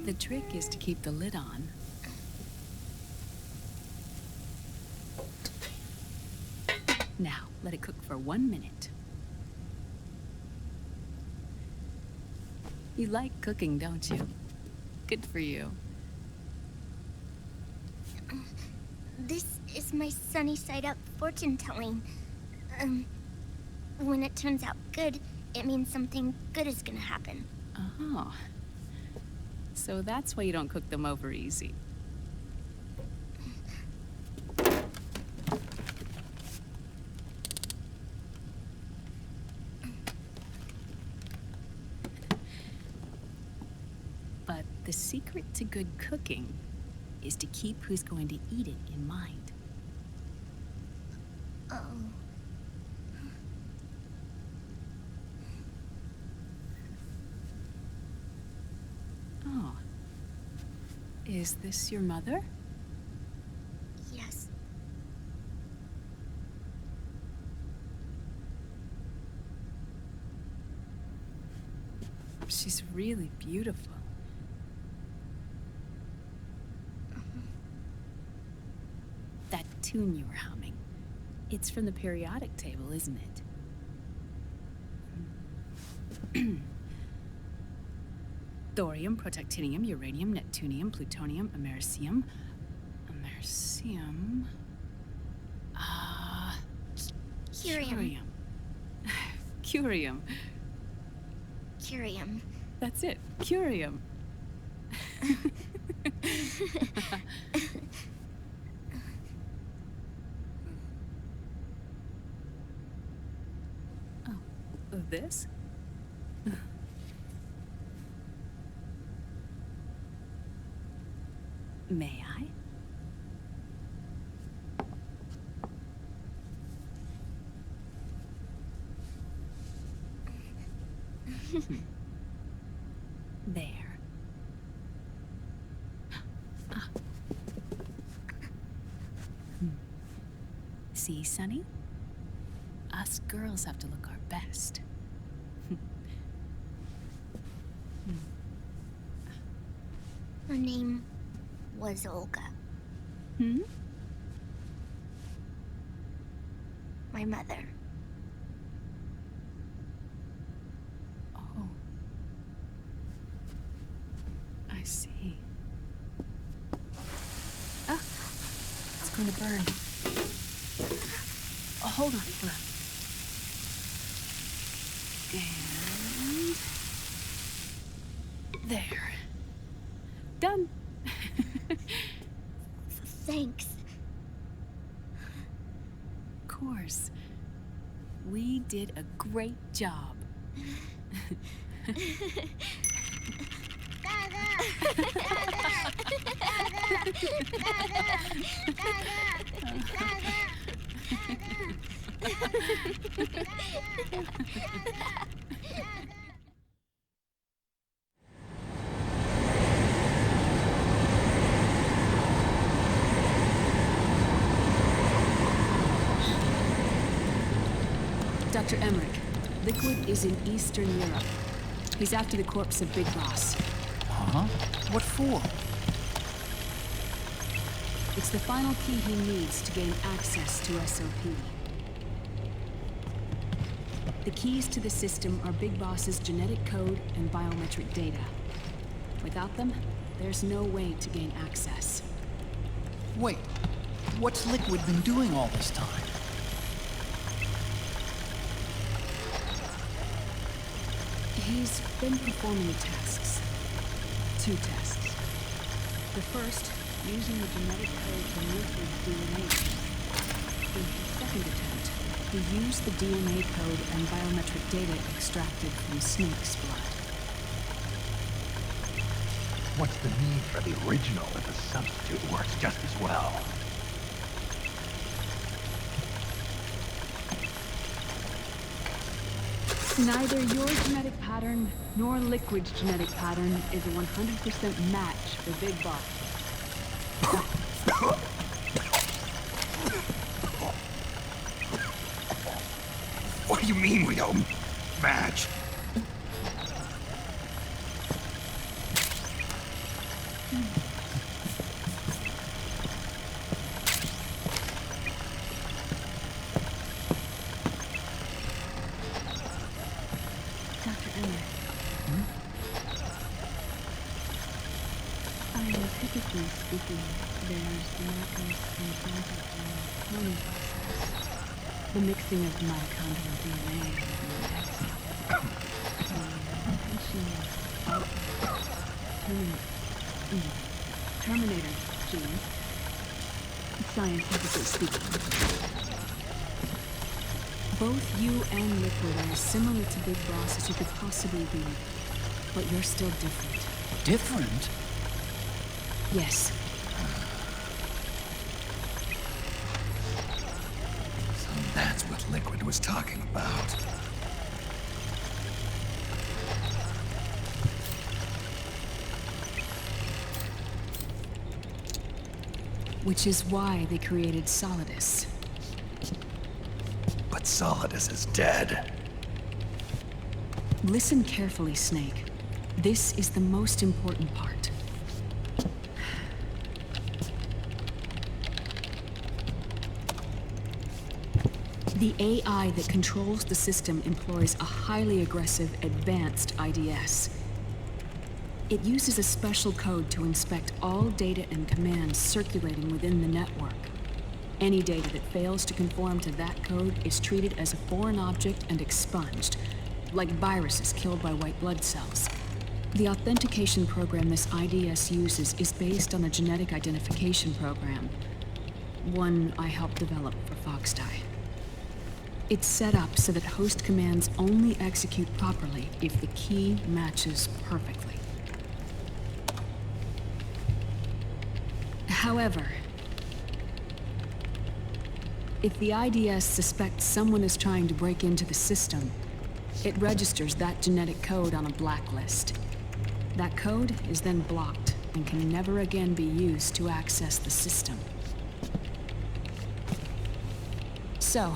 The trick is to keep the lid on. Now, let it cook for 1 minute. You like cooking, don't you? Good for you. This is my sunny side up fortune telling. When it turns out good, it means something good is gonna happen. Oh. So that's why you don't cook them over easy. But the secret to good cooking is to keep who's going to eat it in mind. Oh. Oh. Is this your mother? Yes. She's really beautiful. That tune you were humming, it's from the periodic table, isn't it? Thorium, protactinium, uranium, neptunium, plutonium, americium. Americium. Curium. Curium. Curium. That's it. Curium. Oh, this? May I? There. Ah. See, Sunny? Us girls have to look our best. Her name was Olga. Hmm? My mother. Oh. I see. Ah! It's going to burn. Oh, hold on, Flip. And... there. Done. Thanks. Of course. We did a great job. Dr. Emmerich, Liquid is in Eastern Europe. He's after the corpse of Big Boss. Huh? What for? It's the final key he needs to gain access to SOP. The keys to the system are Big Boss's genetic code and biometric data. Without them, there's no way to gain access. Wait, what's Liquid been doing all this time? He's been performing tests. 2 tests. The first, using the genetic code from Liquid's DNA. In his second attempt, he used the DNA code and biometric data extracted from Snake's blood. What's the need for the original if a substitute works just as well? Neither your genetic pattern nor Liquid's genetic pattern is a 100% match for Big Boss. What do you mean we don't match? Dr. Emmett. Typically speaking, there's the macros and contact cloning process. The mixing of mitochondrial DNA and the intention of Terminator gene, scientifically speaking. Both you and Liquid are as similar to Big Boss as you could possibly be, but you're still different. Different? Yes. So that's what Liquid was talking about. Which is why they created Solidus. But Solidus is dead. Listen carefully, Snake. This is the most important part. The AI that controls the system employs a highly aggressive, advanced IDS. It uses a special code to inspect all data and commands circulating within the network. Any data that fails to conform to that code is treated as a foreign object and expunged, like viruses killed by white blood cells. The authentication program this IDS uses is based on a genetic identification program, one I helped develop for Foxdie. It's set up so that host commands only execute properly if the key matches perfectly. However, if the IDS suspects someone is trying to break into the system, it registers that genetic code on a blacklist. That code is then blocked and can never again be used to access the system. So,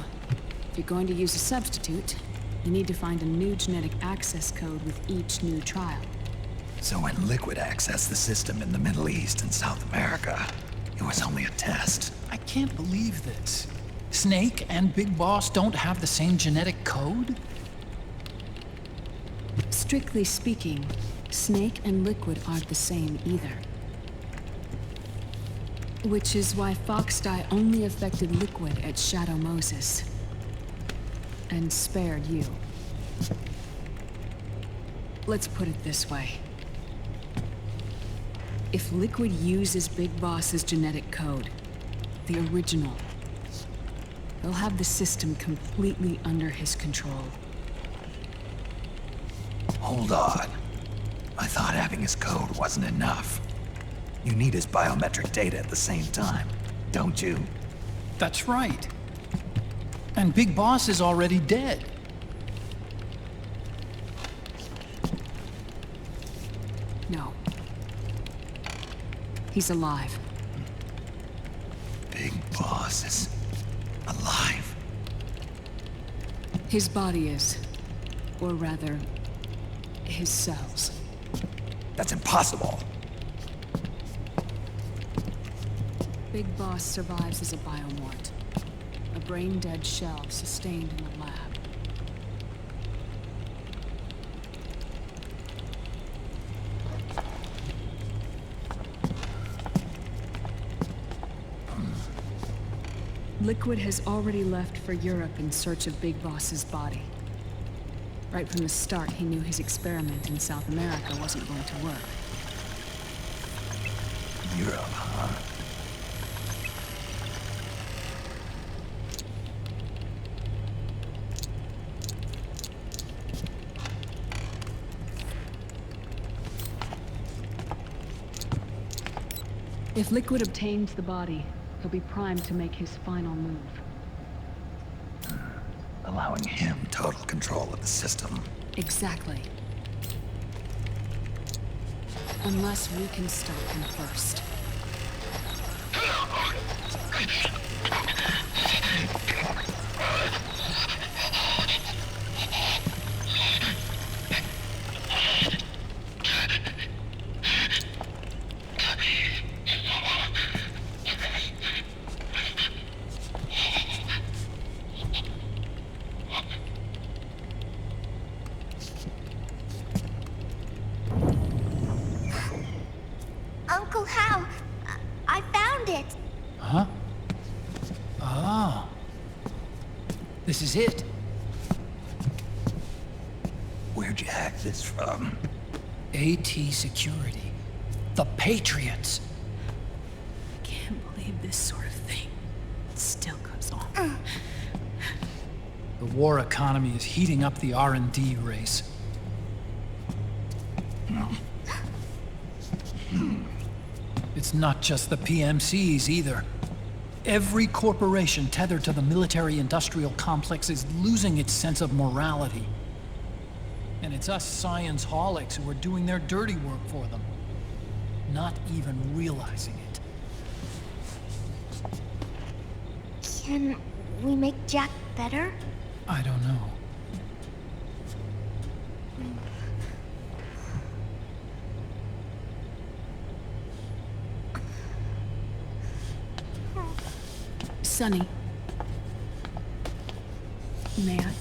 if you're going to use a substitute, you need to find a new genetic access code with each new trial. So when Liquid accessed the system in the Middle East and South America, it was only a test. I can't believe this. Snake and Big Boss don't have the same genetic code? Strictly speaking, Snake and Liquid aren't the same either. Which is why Foxdie only affected Liquid at Shadow Moses. And spared you. Let's put it this way. If Liquid uses Big Boss's genetic code, the original, he'll have the system completely under his control. Hold on. I thought having his code wasn't enough. You need his biometric data at the same time, don't you? That's right. And Big Boss is already dead. No. He's alive. Big Boss is alive. His body is. Or rather, his cells. That's impossible. Big Boss survives as a biomort. A brain-dead shell sustained in the lab. Liquid has already left for Europe in search of Big Boss's body. Right from the start, he knew his experiment in South America wasn't going to work. Europe, huh? If Liquid obtains the body, he'll be primed to make his final move. Allowing him total control of the system. Exactly. Unless we can stop him first. Uncle Hal, I found it. Huh? Oh. This is it. Where'd you hack this from? AT Security. The Patriots. Can't believe this sort of thing still goes on. The war economy is heating up the R&D race. It's not just the PMCs either. Every corporation tethered to the military-industrial complex is losing its sense of morality. And it's us science-holics who are doing their dirty work for them, not even realizing it. Can we make Jack better? I don't know. Sonny. May I?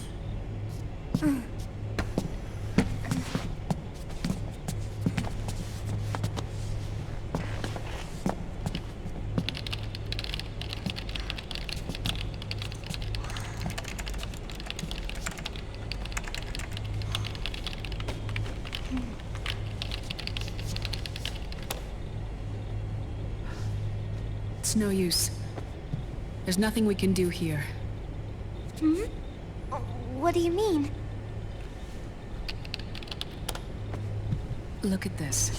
It's no use. There's nothing we can do here. What do you mean? Look at this.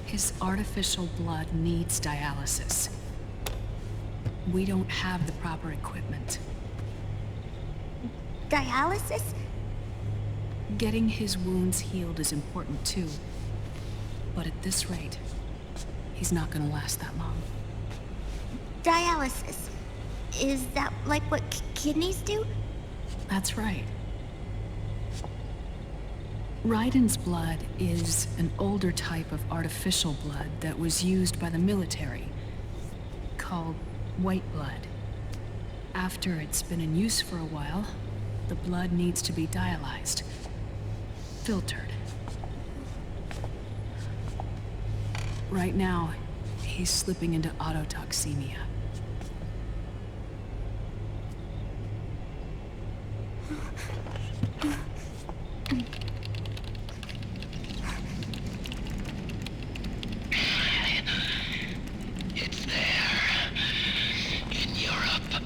His artificial blood needs dialysis. We don't have the proper equipment. Dialysis? Getting his wounds healed is important too. But at this rate, he's not gonna last that long. Dialysis. Is that like what kidneys do? That's right. Raiden's blood is an older type of artificial blood that was used by the military, called white blood. After it's been in use for a while, the blood needs to be dialyzed, filtered. Right now, he's slipping into autotoxemia. It's there. In Europe.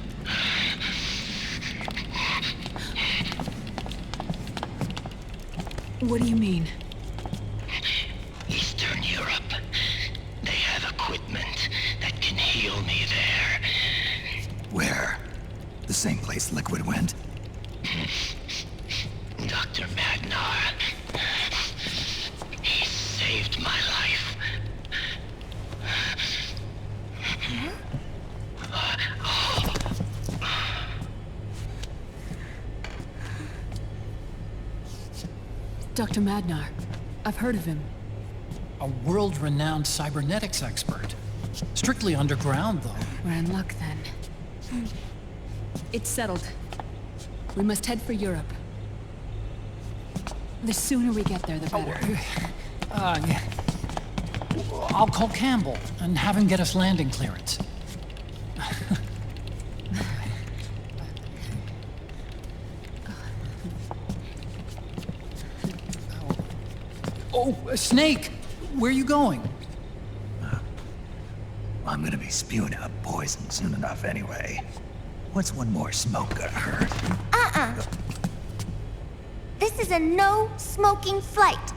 What do you mean? Eastern Europe. They have equipment that can heal me there. Where? The same place Liquid went? Dr. Magnar. He saved my life. Dr. Madnar. I've heard of him. A world-renowned cybernetics expert. Strictly underground, though. We're in luck then. It's settled. We must head for Europe. The sooner we get there, the better. Yeah. I'll call Campbell and have him get us landing clearance. Oh, Snake! Where are you going? I'm gonna be spewing out poison soon enough anyway. What's one more smoke gonna hurt? This is a no smoking flight.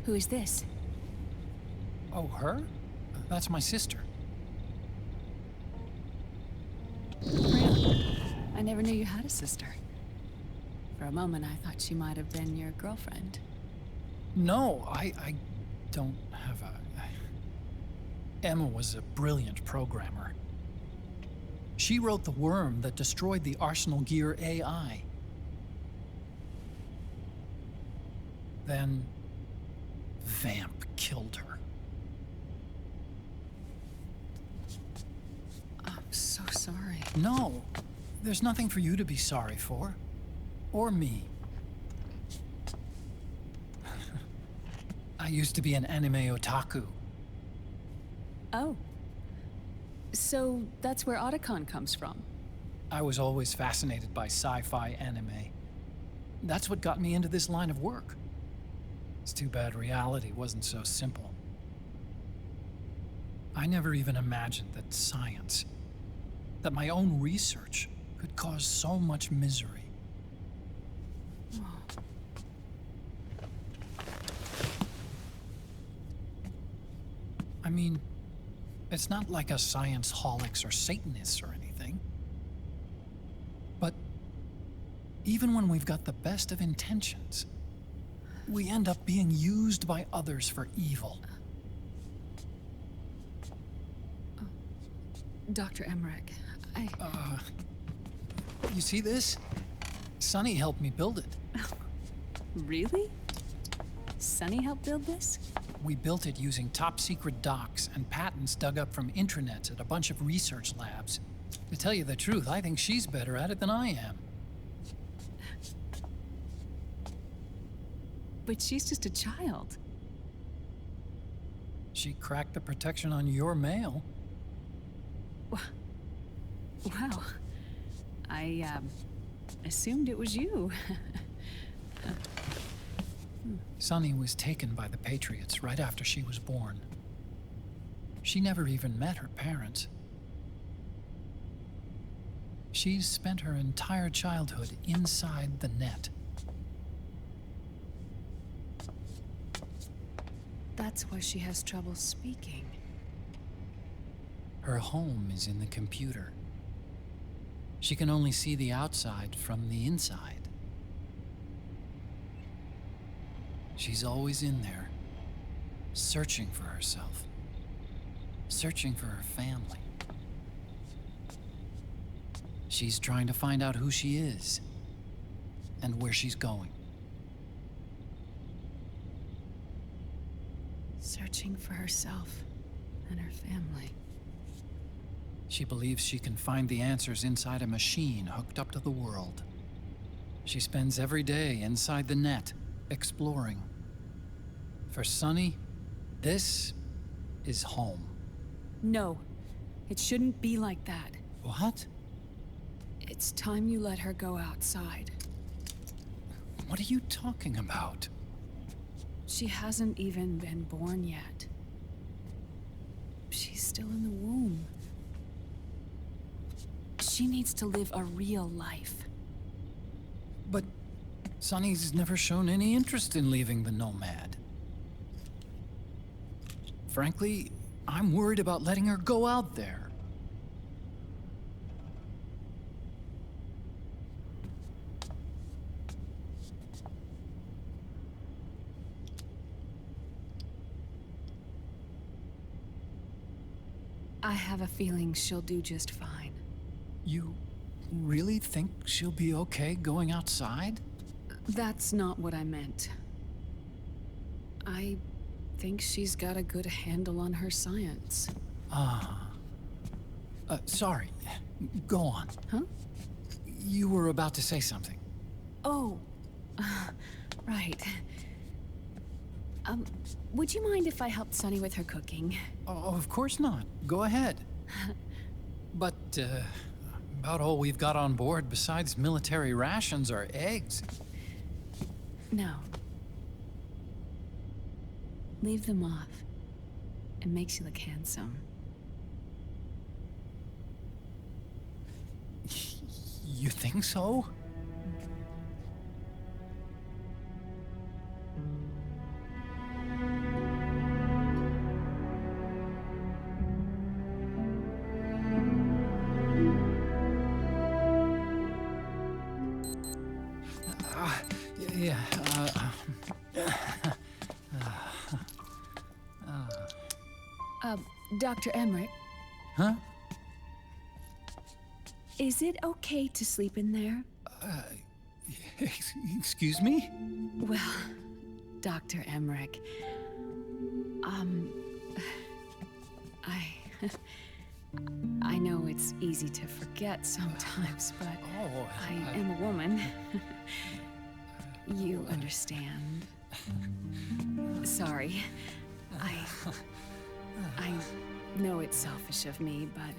Who is this? Oh, her? That's my sister. Really? I never knew you had a sister. For a moment, I thought she might have been your girlfriend. No, I don't have a... Emma was a brilliant programmer. She wrote the worm that destroyed the Arsenal Gear AI. Then, Vamp killed her. I'm so sorry. No, there's nothing for you to be sorry for. Or me. I used to be an anime otaku. Oh. So that's where Otacon comes from. I was always fascinated by sci-fi anime. That's what got me into this line of work. It's too bad reality wasn't so simple. I never even imagined that science, that my own research, could cause so much misery. I mean, it's not like us science holics or Satanists or anything. But even when we've got the best of intentions, we end up being used by others for evil. Dr. Emmerich, You see this? Sonny helped me build it. Really? Sunny helped build this? We built it using top-secret docs and patents dug up from intranets at a bunch of research labs. To tell you the truth, I think she's better at it than I am. But she's just a child. She cracked the protection on your mail. Wow. I, assumed it was you. Sunny was taken by the Patriots right after she was born. She never even met her parents. She's spent her entire childhood inside the net. That's why she has trouble speaking. Her home is in the computer. She can only see the outside from the inside. She's always in there, searching for herself, searching for her family. She's trying to find out who she is and where she's going. Searching for herself and her family. She believes she can find the answers inside a machine hooked up to the world. She spends every day inside the net, exploring. For Sunny, this is home. No, it shouldn't be like that. What? It's time you let her go outside. What are you talking about? She hasn't even been born yet. She's still in the womb. She needs to live a real life. But Sunny's never shown any interest in leaving the Nomad. Frankly, I'm worried about letting her go out there. I have a feeling she'll do just fine. You really think she'll be okay going outside? That's not what I meant. I think she's got a good handle on her science. Sorry. Go on. Huh? You were about to say something. Oh, right. Would you mind if I helped Sunny with her cooking? Oh, of course not. Go ahead. But, about all we've got on board besides military rations are eggs. No. Leave them off. It makes you look handsome. You think so? Dr. Emmerich, Huh? is it okay to sleep in there? Excuse me? Well, Dr. Emmerich, I know it's easy to forget sometimes, but I am a woman. You understand. Sorry. I know it's selfish of me, but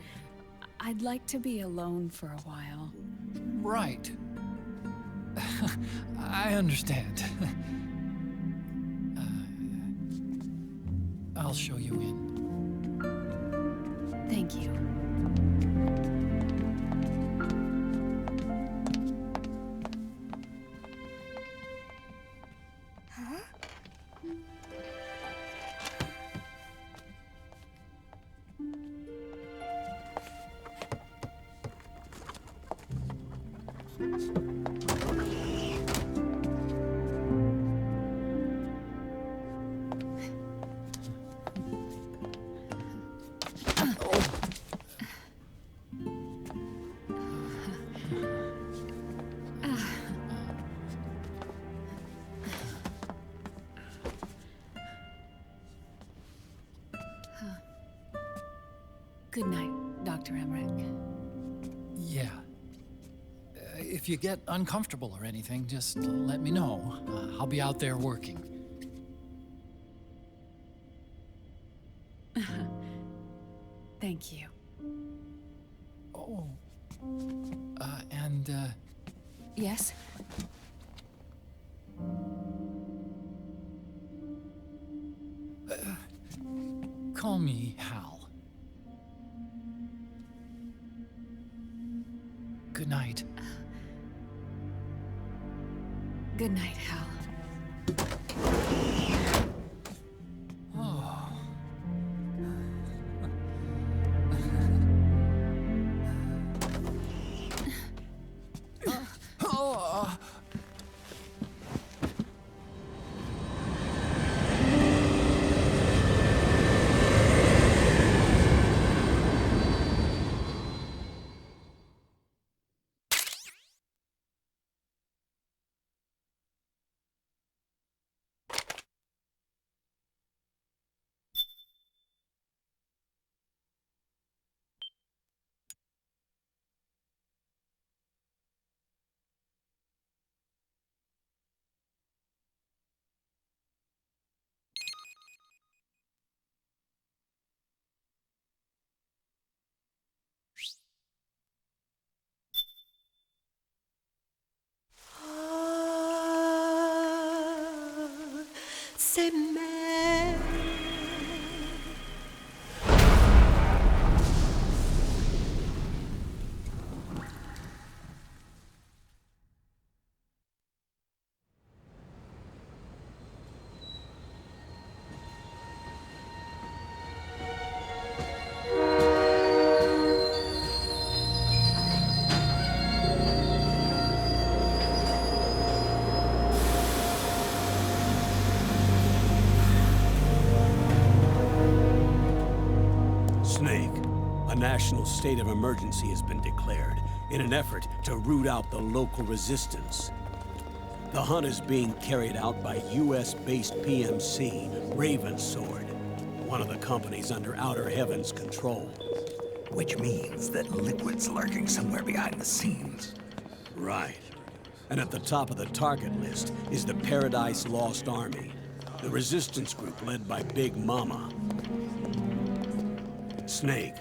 I'd like to be alone for a while. Right. I understand. I'll show you in. Thank you. Good night, Dr. Emmerich. Yeah. If you get uncomfortable or anything, just let me know. I'll be out there working. Thank you. Oh. Yes? Call me Hal. Good night. Good night, Hal. C'est mère. Snake, a national state of emergency has been declared in an effort to root out the local resistance. The hunt is being carried out by US-based PMC, Ravensword, one of the companies under Outer Heaven's control. Which means that Liquid's lurking somewhere behind the scenes. Right. And at the top of the target list is the Paradise Lost Army, the resistance group led by Big Mama. Snake,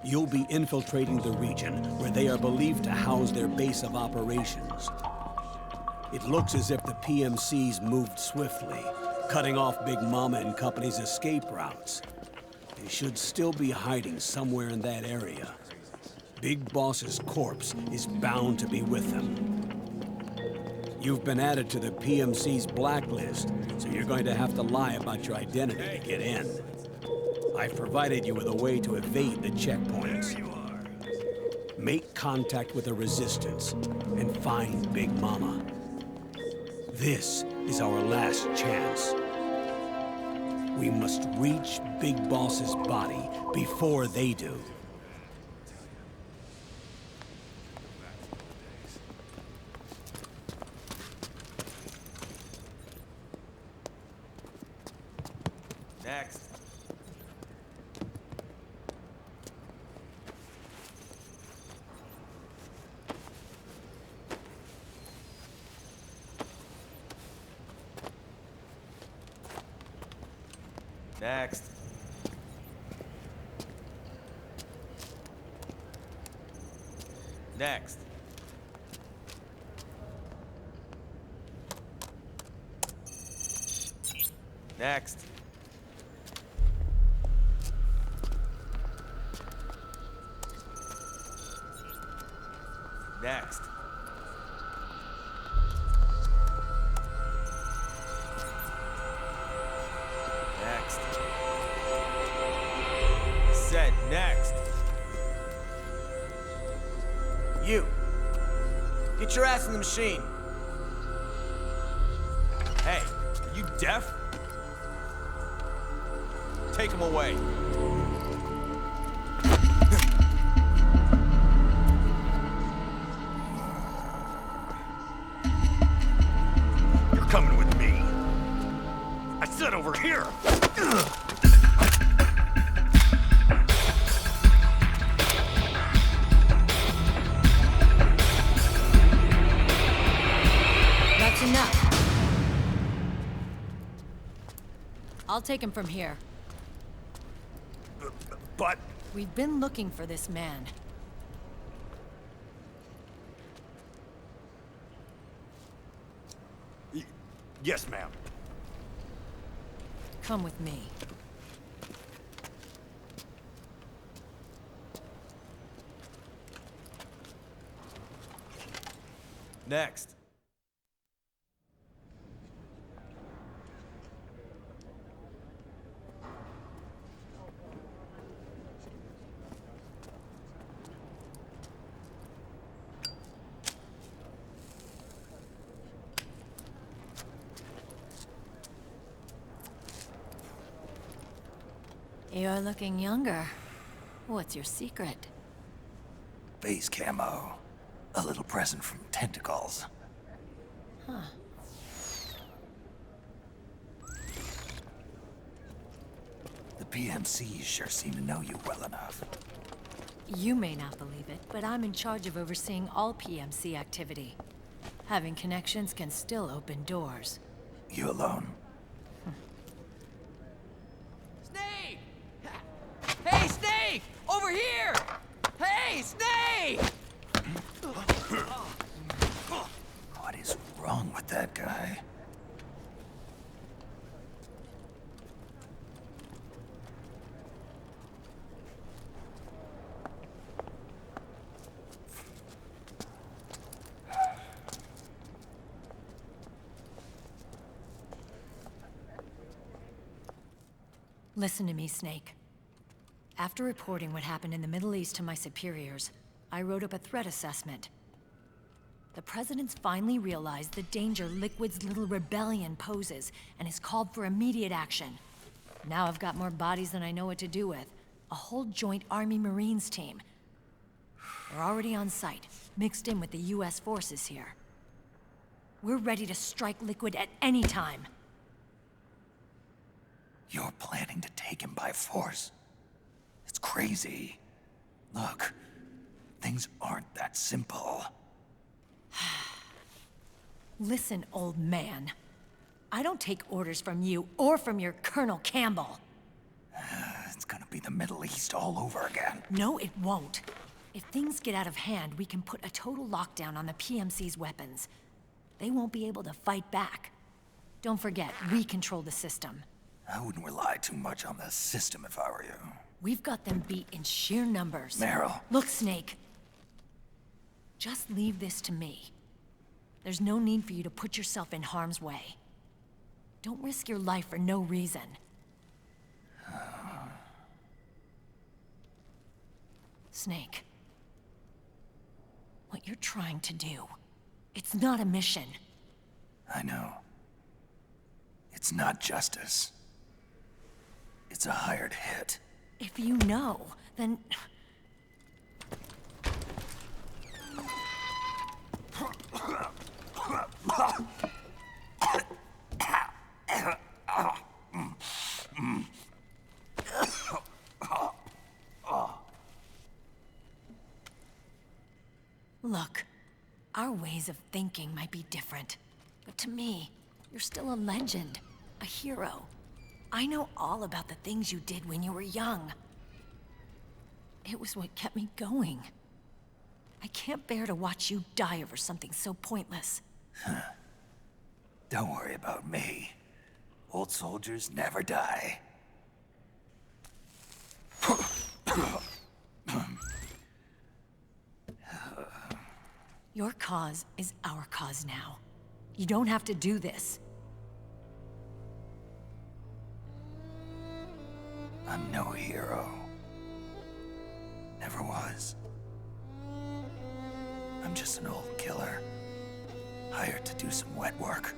you'll be infiltrating the region where they are believed to house their base of operations. It looks as if the PMCs moved swiftly, cutting off Big Mama and company's escape routes. They should still be hiding somewhere in that area. Big Boss's corpse is bound to be with them. You've been added to the PMC's blacklist, so you're going to have to lie about your identity to get in. I've provided you with a way to evade the checkpoints. Make contact with the Resistance and find Big Mama. This is our last chance. We must reach Big Boss's body before they do. Next. Next. Next. Next. Next. Next. Said next. You. Get your ass in the machine. Hey, are you deaf? Take him away. You're coming with me. I said over here. That's enough. I'll take him from here. But... We've been looking for this man. Yes, ma'am. Come with me. Next. You're looking younger. What's your secret? Base camo. A little present from Tentacles. Huh. The PMCs sure seem to know you well enough. You may not believe it, but I'm in charge of overseeing all PMC activity. Having connections can still open doors. You alone? Snake! Hey, Snake! Over here! Hey, Snake! What is wrong with that guy? Listen to me, Snake. After reporting what happened in the Middle East to my superiors, I wrote up a threat assessment. The President's finally realized the danger Liquid's little rebellion poses and has called for immediate action. Now I've got more bodies than I know what to do with. A whole joint Army-Marines team. They're already on site, mixed in with the US forces here. We're ready to strike Liquid at any time. You're planning to take him by force? It's crazy. Look, things aren't that simple. Listen, old man. I don't take orders from you or from your Colonel Campbell. It's gonna be the Middle East all over again. No, it won't. If things get out of hand, we can put a total lockdown on the PMC's weapons. They won't be able to fight back. Don't forget, we control the system. I wouldn't rely too much on the system if I were you. We've got them beat in sheer numbers. Meryl. Look, Snake. Just leave this to me. There's no need for you to put yourself in harm's way. Don't risk your life for no reason. Snake. What you're trying to do, it's not a mission. I know. It's not justice. It's a hired hit. If you know, then... Look, our ways of thinking might be different, but to me, you're still a legend, a hero. I know all about the things you did when you were young. It was what kept me going. I can't bear to watch you die over something so pointless. Don't worry about me. Old soldiers never die. Your cause is our cause now. You don't have to do this. I'm no hero. Never was. I'm just an old killer, hired to do some wet work.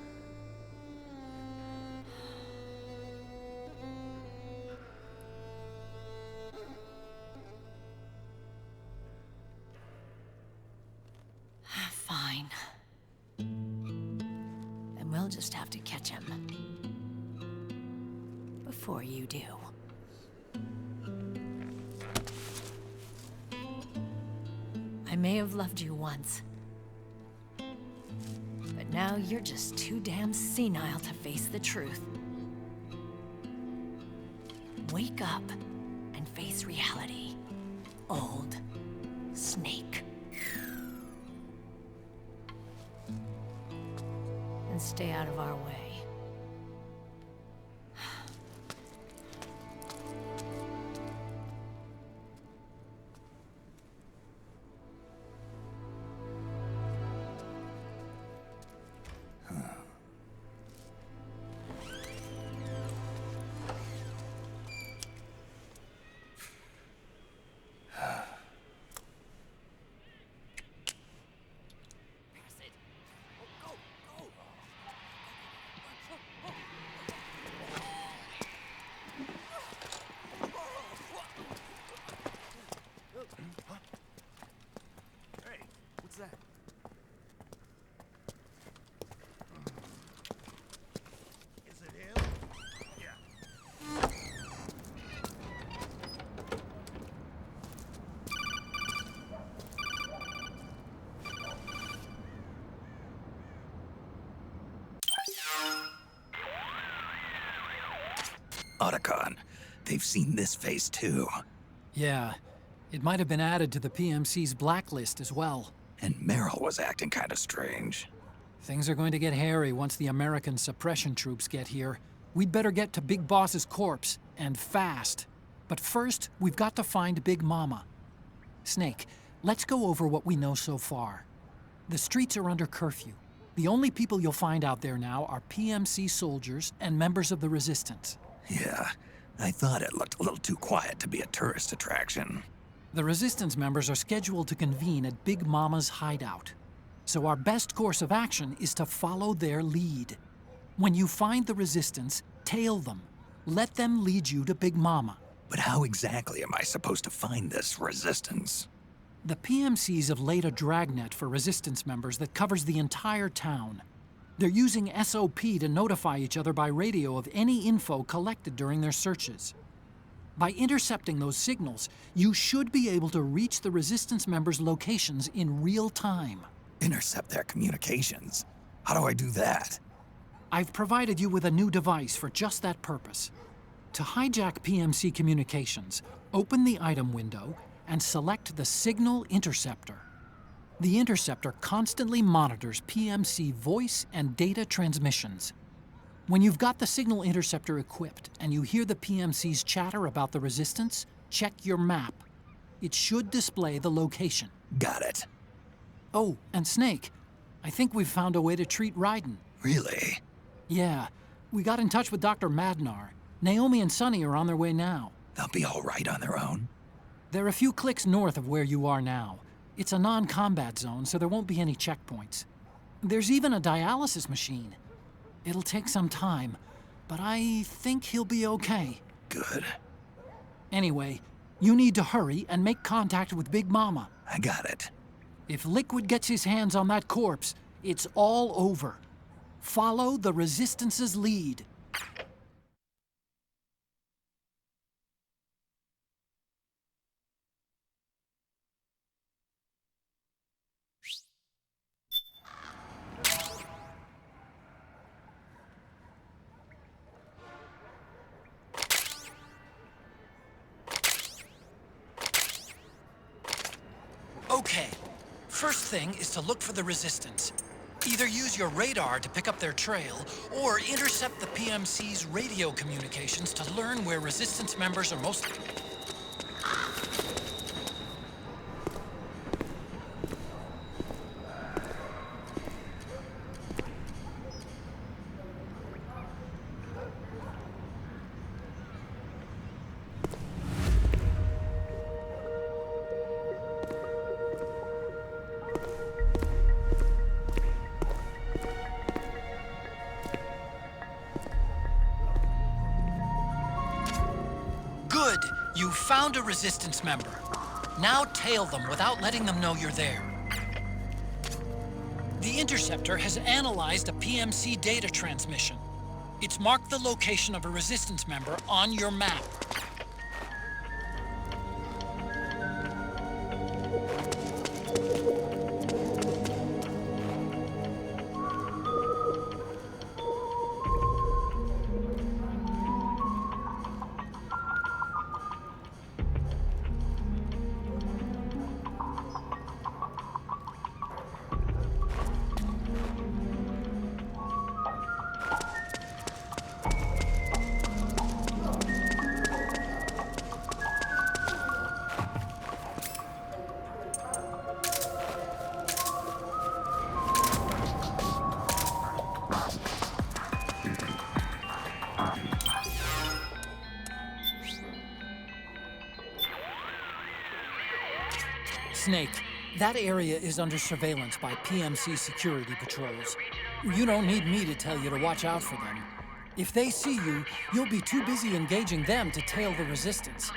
Fine. Then we'll just have to catch him. Before you do. I may have loved you once. But now you're just too damn senile to face the truth. Wake up and face reality. Old Snake. And stay out of our way. Otacon, they've seen this face too. Yeah, it might have been added to the PMC's blacklist as well. And Meryl was acting kind of strange. Things are going to get hairy once the American suppression troops get here. We'd better get to Big Boss's corpse, and fast. But first, we've got to find Big Mama. Snake, let's go over what we know so far. The streets are under curfew. The only people you'll find out there now are PMC soldiers and members of the Resistance. Yeah, I thought it looked a little too quiet to be a tourist attraction. The Resistance members are scheduled to convene at Big Mama's hideout. So our best course of action is to follow their lead. When you find the Resistance, tail them. Let them lead you to Big Mama. But how exactly am I supposed to find this Resistance? The PMCs have laid a dragnet for Resistance members that covers the entire town. They're using SOP to notify each other by radio of any info collected during their searches. By intercepting those signals, you should be able to reach the Resistance members' locations in real time. Intercept their communications? How do I do that? I've provided you with a new device for just that purpose. To hijack PMC communications, open the item window and select the Signal Interceptor. The interceptor constantly monitors PMC voice and data transmissions. When you've got the Signal Interceptor equipped and you hear the PMC's chatter about the Resistance, check your map. It should display the location. Got it. Oh, and Snake, I think we've found a way to treat Raiden. Really? Yeah, we got in touch with Dr. Madnar. Naomi and Sonny are on their way now. They'll be all right on their own? They're a few clicks north of where you are now. It's a non-combat zone, so there won't be any checkpoints. There's even a dialysis machine. It'll take some time, but I think he'll be okay. Good. Anyway, you need to hurry and make contact with Big Mama. I got it. If Liquid gets his hands on that corpse, it's all over. Follow the Resistance's lead. Okay, first thing is to look for the Resistance. Either use your radar to pick up their trail, or intercept the PMC's radio communications to learn where Resistance members are most... Good! You found a Resistance member. Now tail them without letting them know you're there. The Interceptor has analyzed a PMC data transmission. It's marked the location of a Resistance member on your map. Snake, that area is under surveillance by PMC security patrols. You don't need me to tell you to watch out for them. If they see you, you'll be too busy engaging them to tail the Resistance.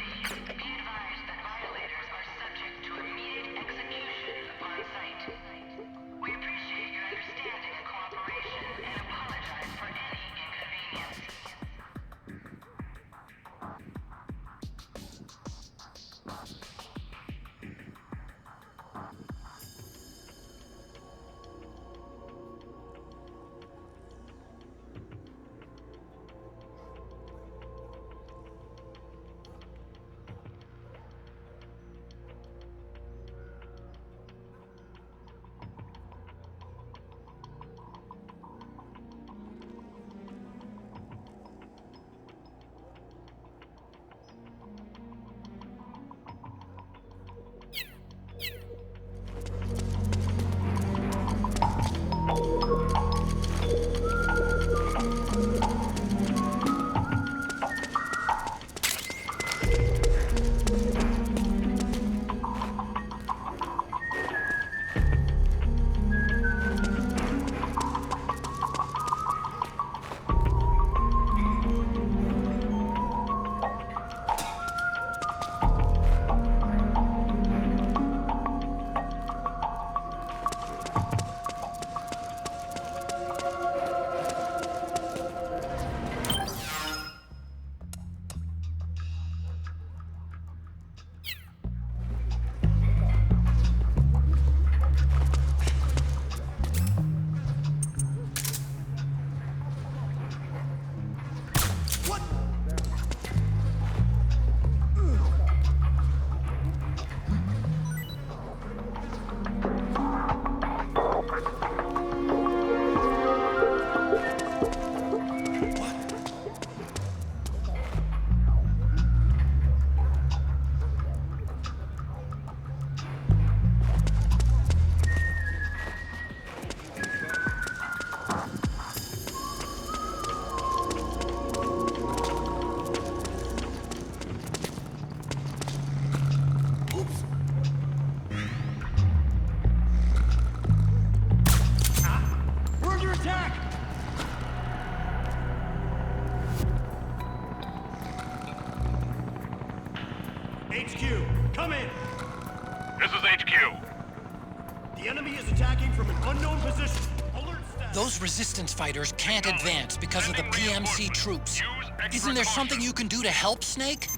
Those resistance fighters can't advance because of the PMC troops. Isn't there something you can do to help, Snake?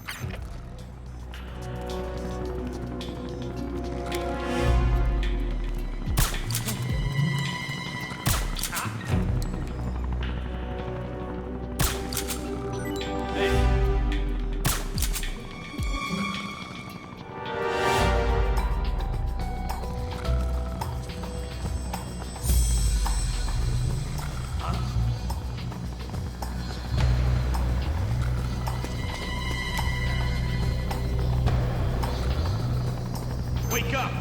Wake up!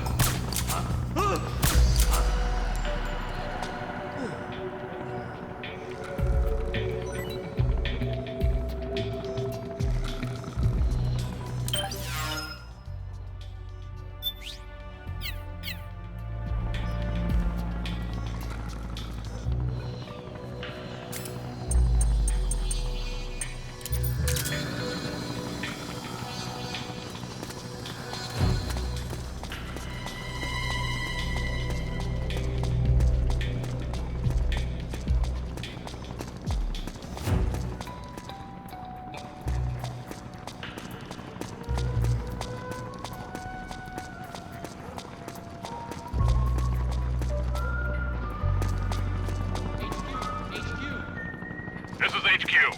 This is HQ.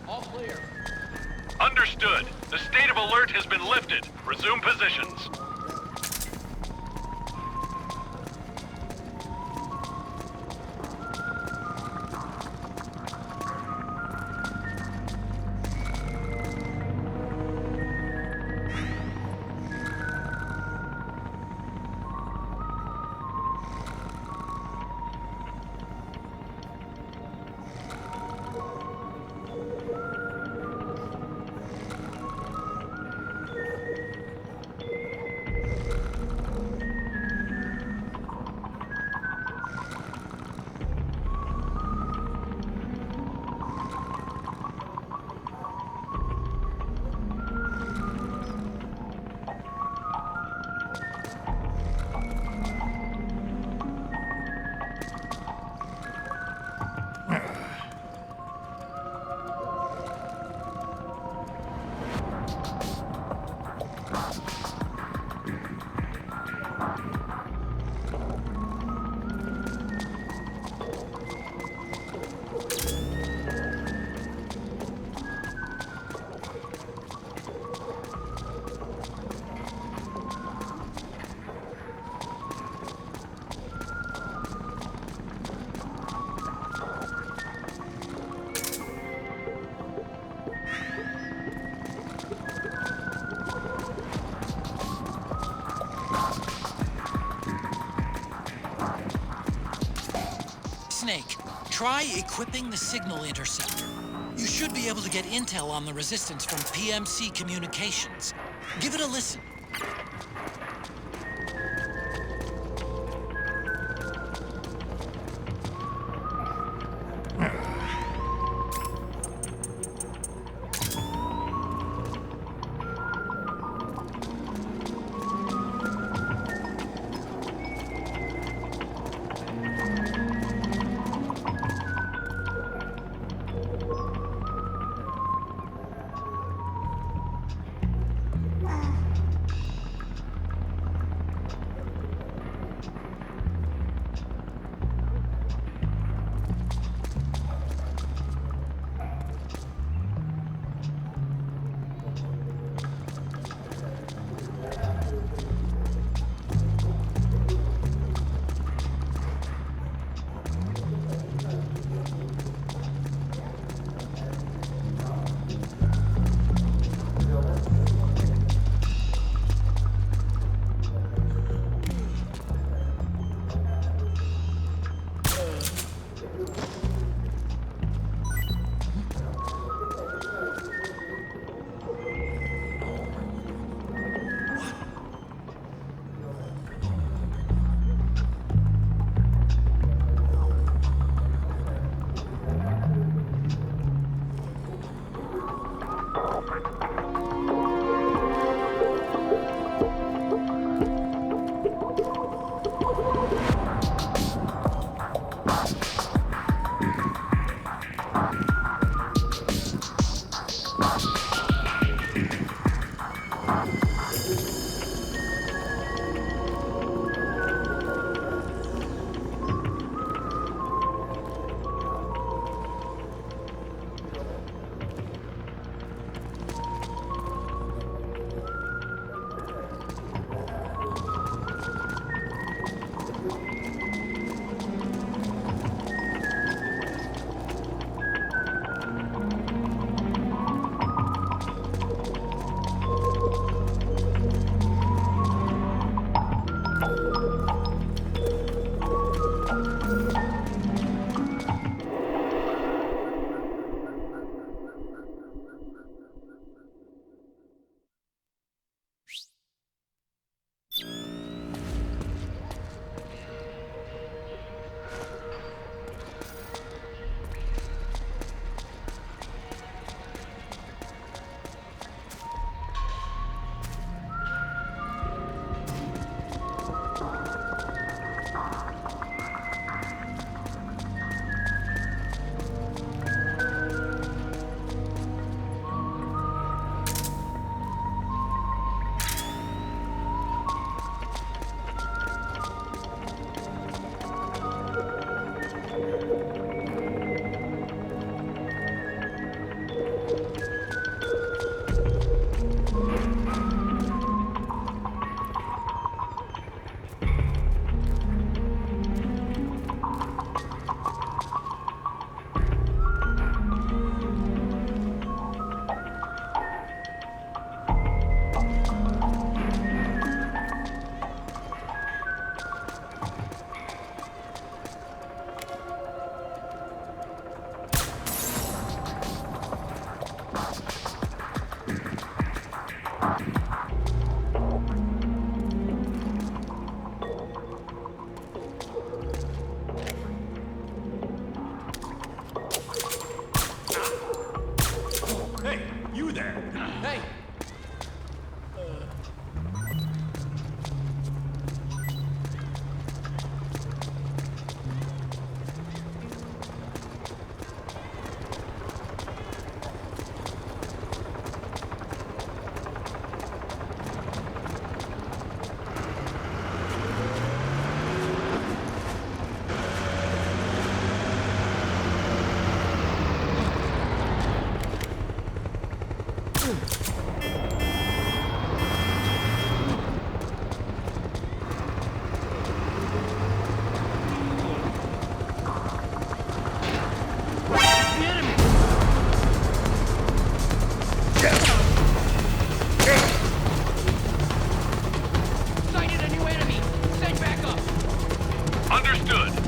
All clear. Understood. The state of alert has been lifted. Resume positions. Snake, try equipping the signal interceptor. You should be able to get intel on the resistance from PMC Communications. Give it a listen.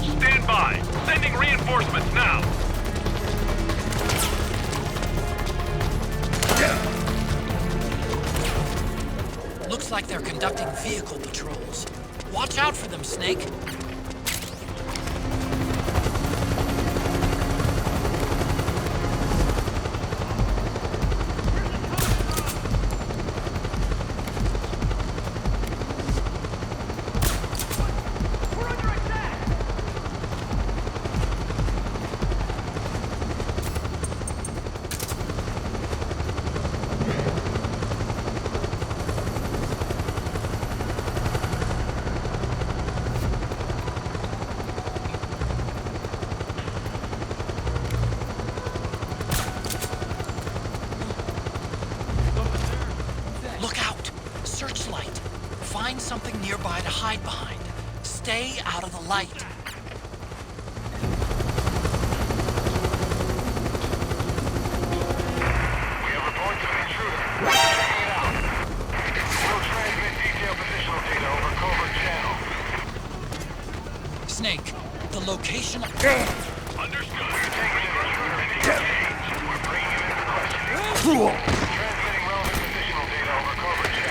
Stand by. Sending reinforcements now. Looks like they're conducting vehicle patrols. Watch out for them, Snake. Look out! Searchlight! Find something nearby to hide behind. Stay out of the light. We have reports of an intruder. Checking it out. We'll transmit detailed positional data over covert channel. Snake, the location... Understood. We're taking an intruder into exchange. We're bringing him into questioning. Transmitting relevant positional data over covert channel.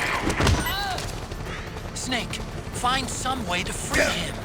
Snake, find some way to free him.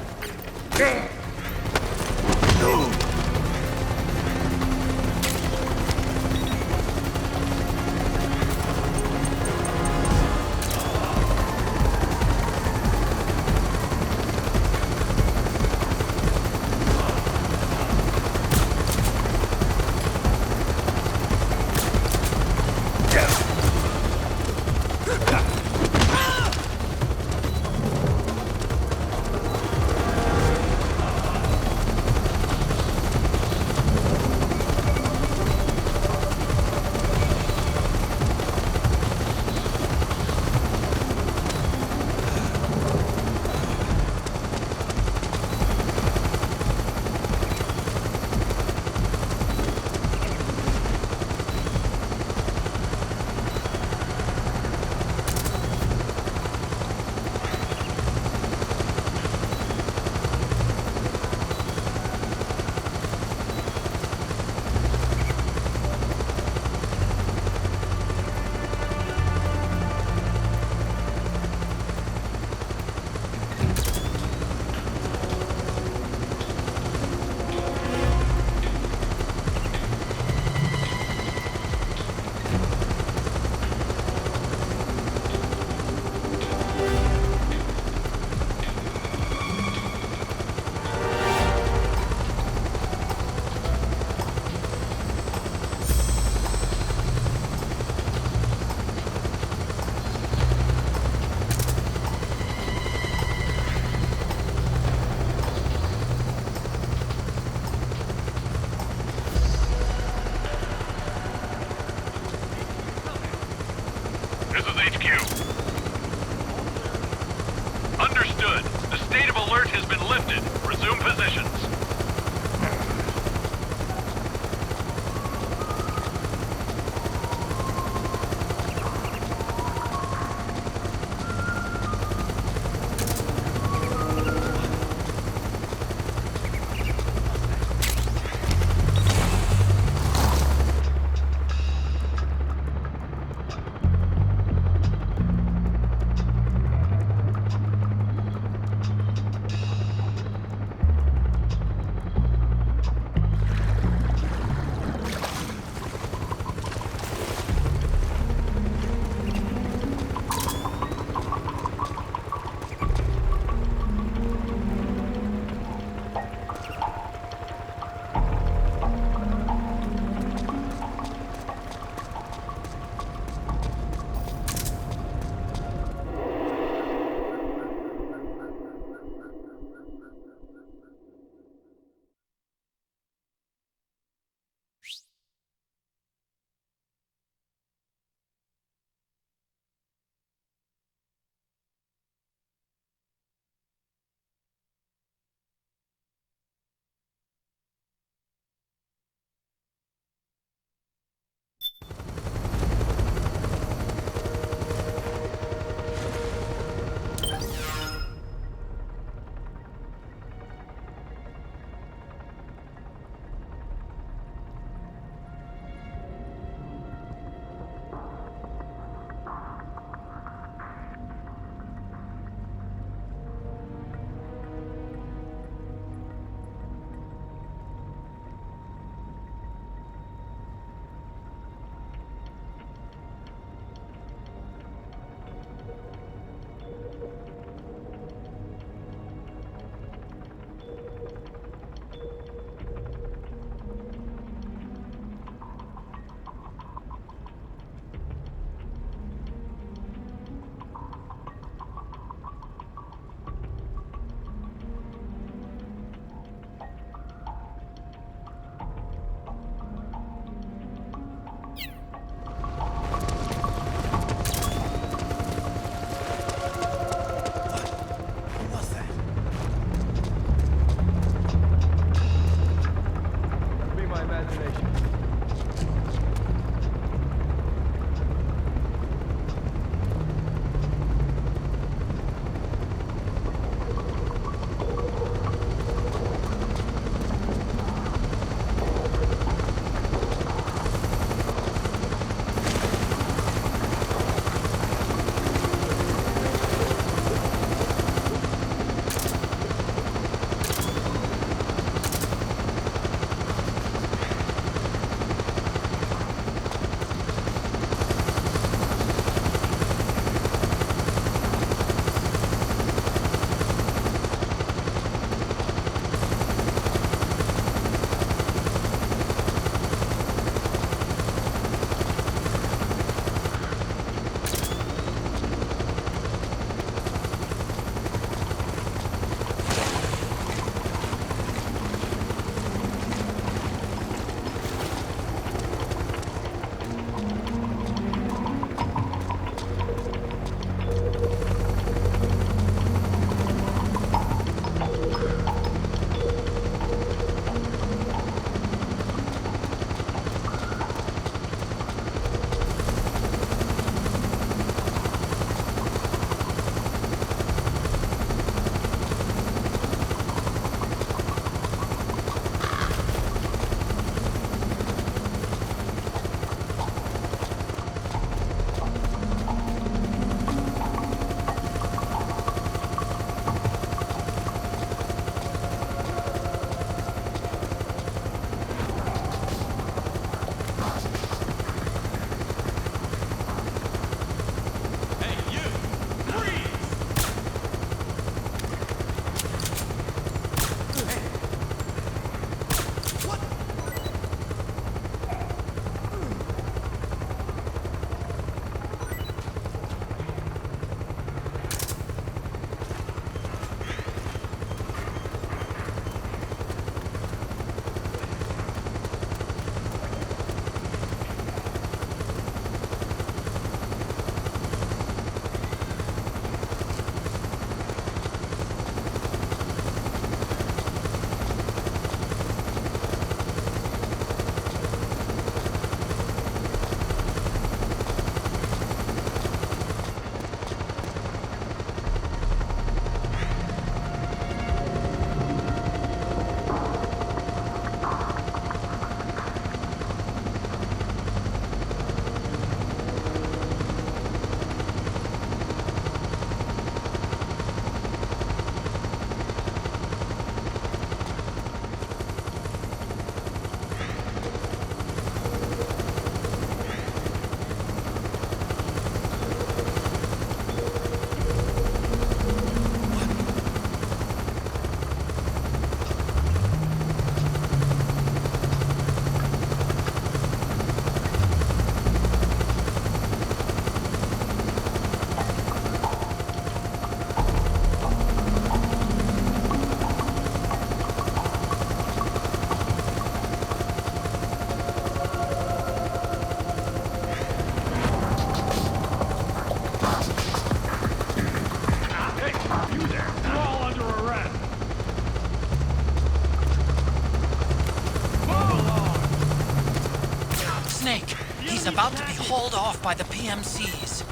He's about to be hauled off by the PMCs.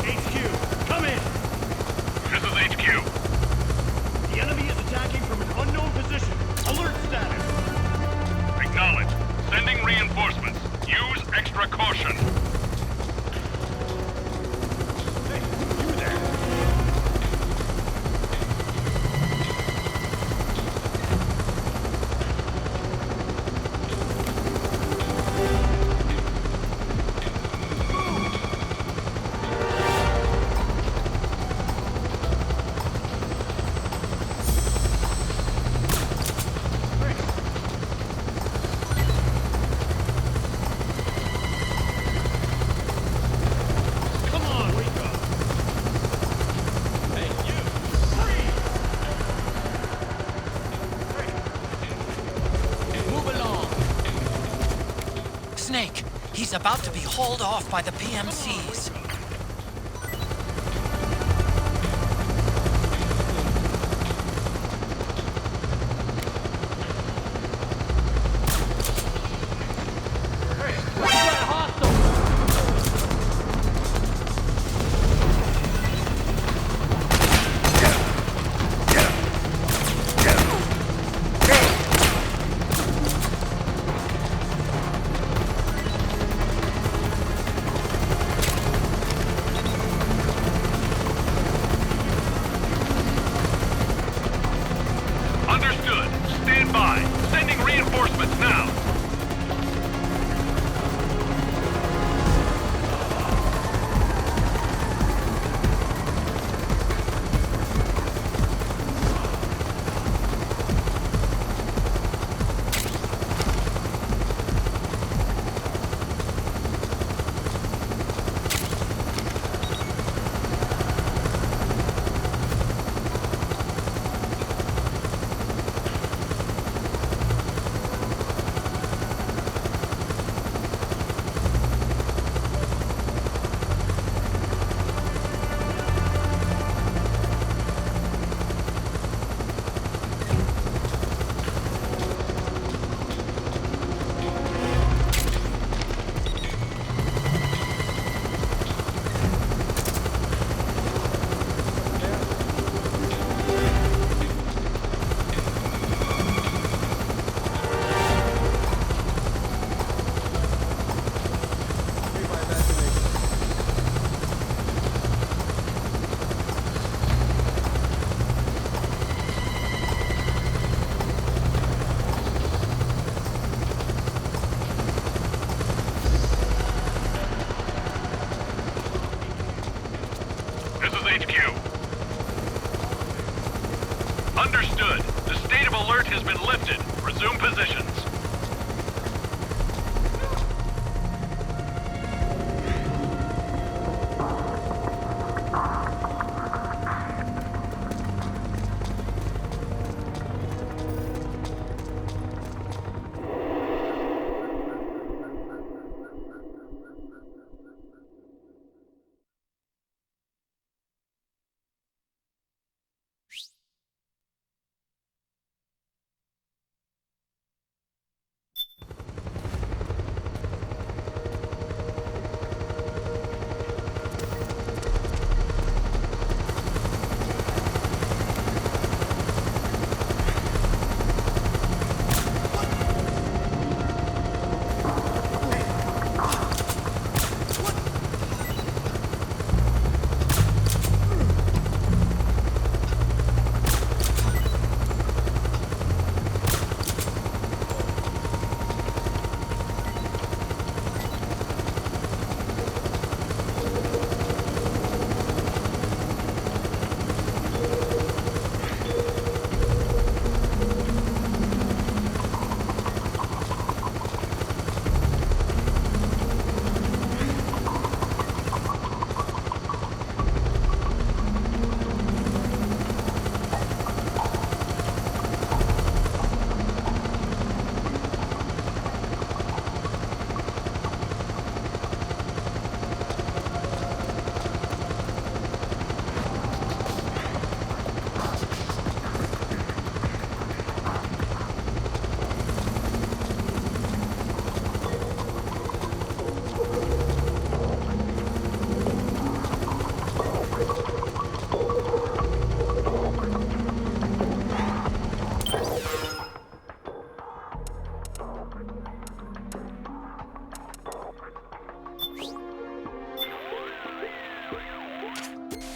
HQ, come in! This is HQ. The enemy is attacking from an unknown position. Alert status. Acknowledged. Sending reinforcements. Use extra caution. Hey, you there! Come on, wake up! Hey, you! Freeze! Move along! Snake, he's about to be hauled off by the PMCs. Understood. Stand by. Sending reinforcements now. This is HQ. Understood. The state of alert has been lifted. Resume positions.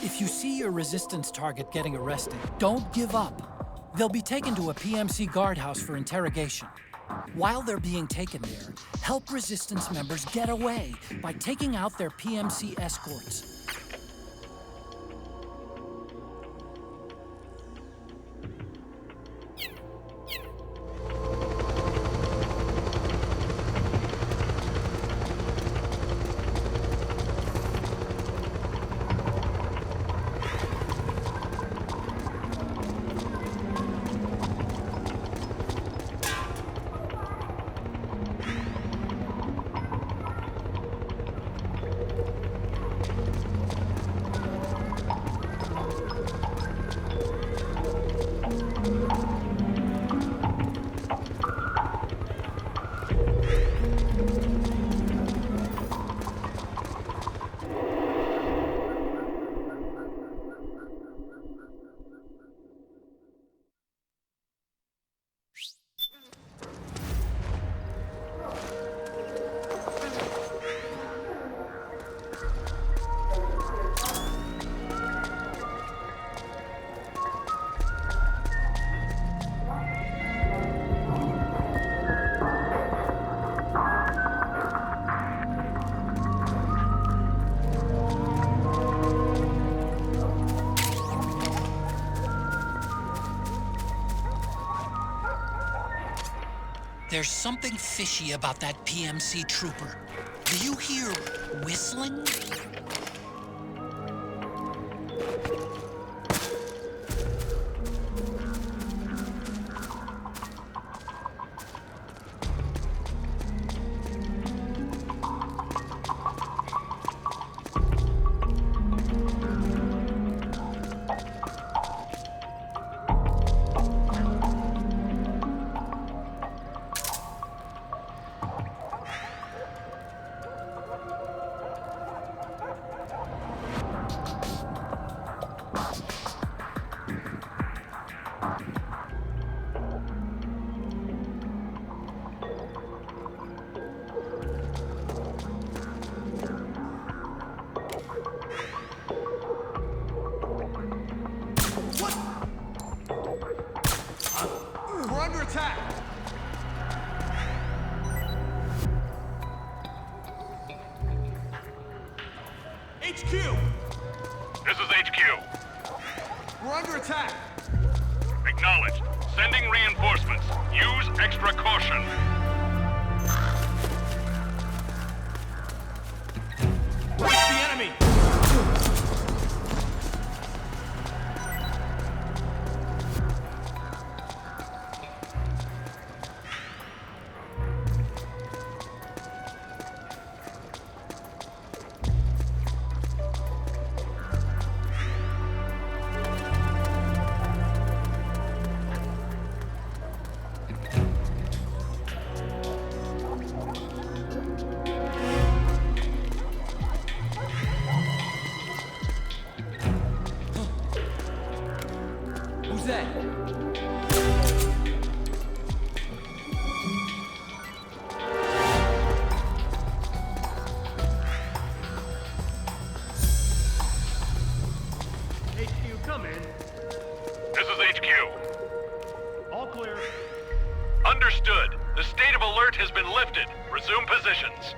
If you see your resistance target getting arrested, don't give up. They'll be taken to a PMC guardhouse for interrogation. While they're being taken there, help resistance members get away by taking out their PMC escorts. There's something fishy about that PMC trooper. Do you hear whistling? We're under attack! HQ! This is HQ. We're under attack! Acknowledged. Sending reinforcements. Use extra caution. It's the enemy! Who's that? HQ, come in. This is HQ. All clear. Understood. The state of alert has been lifted. Resume positions.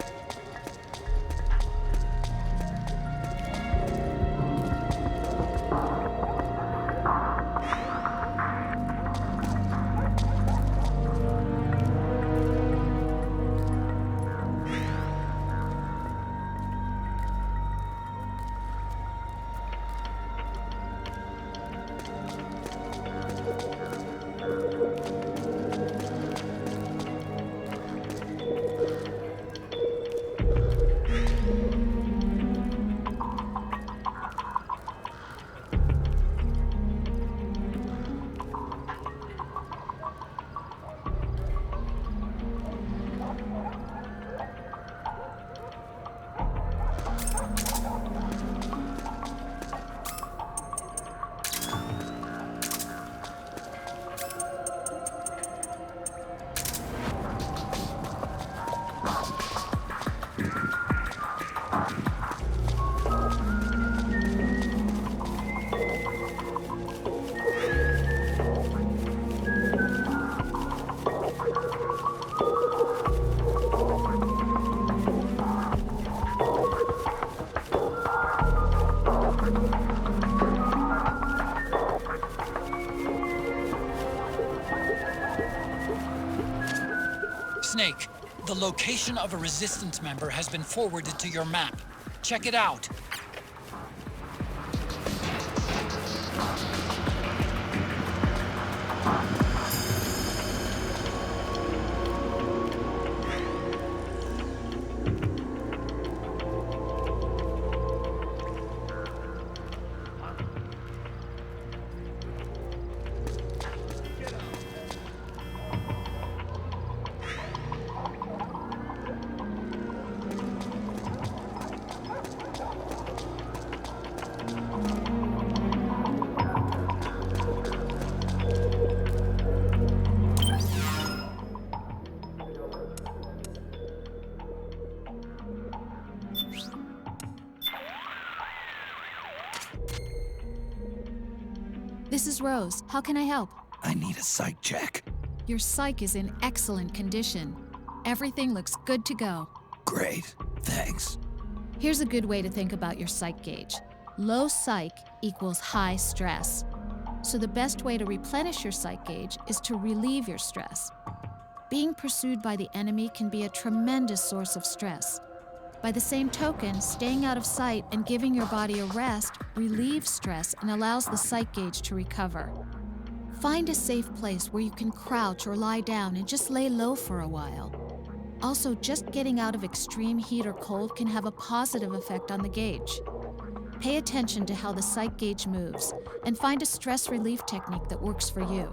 Snake, the location of a Resistance member has been forwarded to your map. Check it out. This is Rose. How can I help? I need a psych check. Your psych is in excellent condition. Everything looks good to go. Great, thanks. Here's a good way to think about your psych gauge. Low psych equals high stress. So the best way to replenish your psych gauge is to relieve your stress. Being pursued by the enemy can be a tremendous source of stress. By the same token, staying out of sight and giving your body a rest relieves stress and allows the psych gauge to recover. Find a safe place where you can crouch or lie down and just lay low for a while. Also, just getting out of extreme heat or cold can have a positive effect on the gauge. Pay attention to how the psych gauge moves and find a stress relief technique that works for you.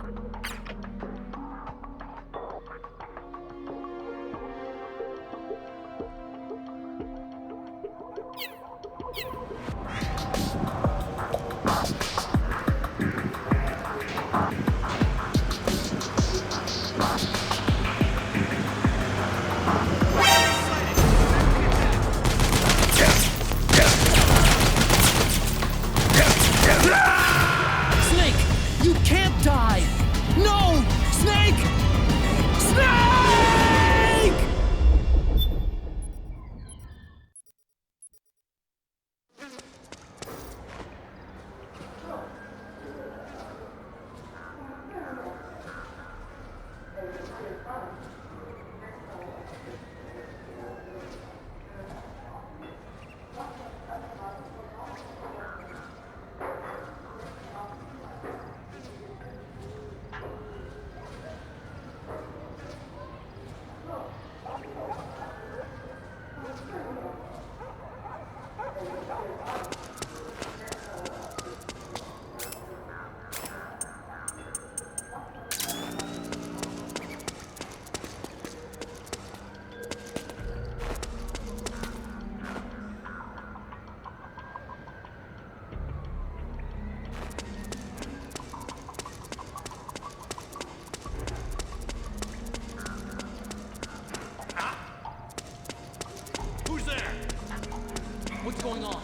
What's going on?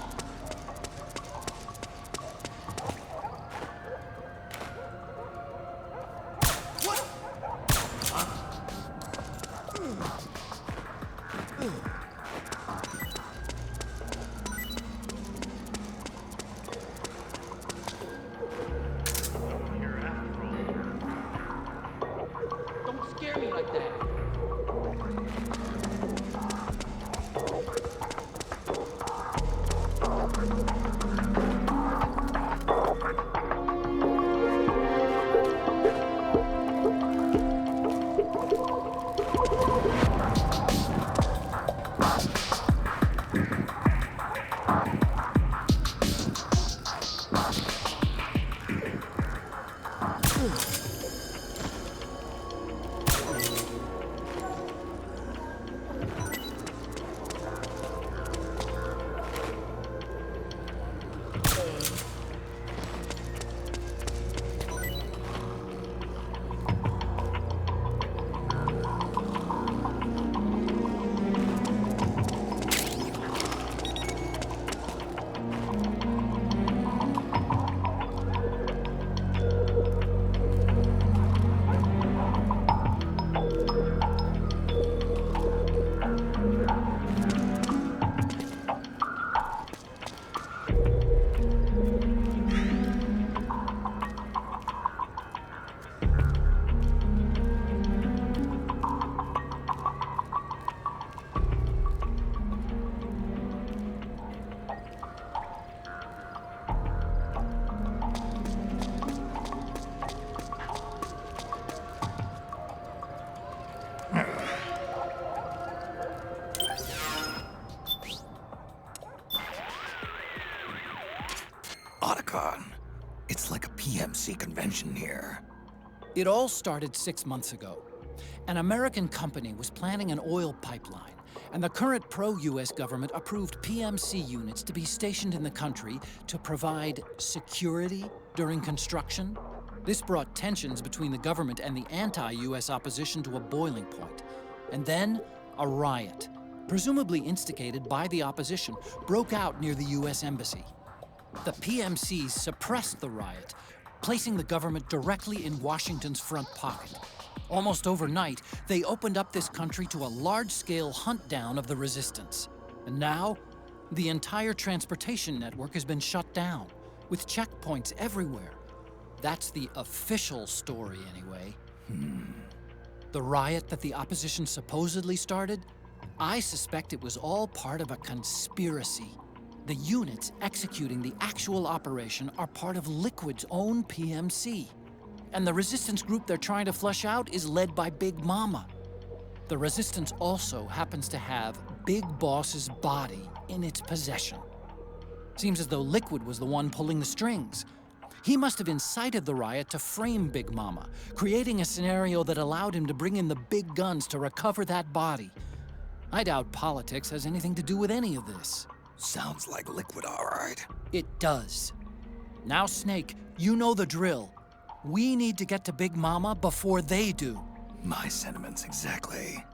Don't scare me like that. Otacon. It's like a PMC convention here. It all started 6 months ago. An American company was planning an oil pipeline, and the current pro-US government approved PMC units to be stationed in the country to provide security during construction. This brought tensions between the government and the anti-US opposition to a boiling point. And then, a riot, presumably instigated by the opposition, broke out near the US Embassy. The PMCs suppressed the riot, placing the government directly in Washington's front pocket. Almost overnight, they opened up this country to a large-scale hunt down of the resistance. And now, the entire transportation network has been shut down, with checkpoints everywhere. That's the official story, anyway. The riot that the opposition supposedly started? I suspect it was all part of a conspiracy. The units executing the actual operation are part of Liquid's own PMC. And the resistance group they're trying to flush out is led by Big Mama. The resistance also happens to have Big Boss's body in its possession. Seems as though Liquid was the one pulling the strings. He must have incited the riot to frame Big Mama, creating a scenario that allowed him to bring in the big guns to recover that body. I doubt politics has anything to do with any of this. Sounds like Liquid, all right. It does. Now, Snake, you know the drill. We need to get to Big Mama before they do. My sentiments exactly.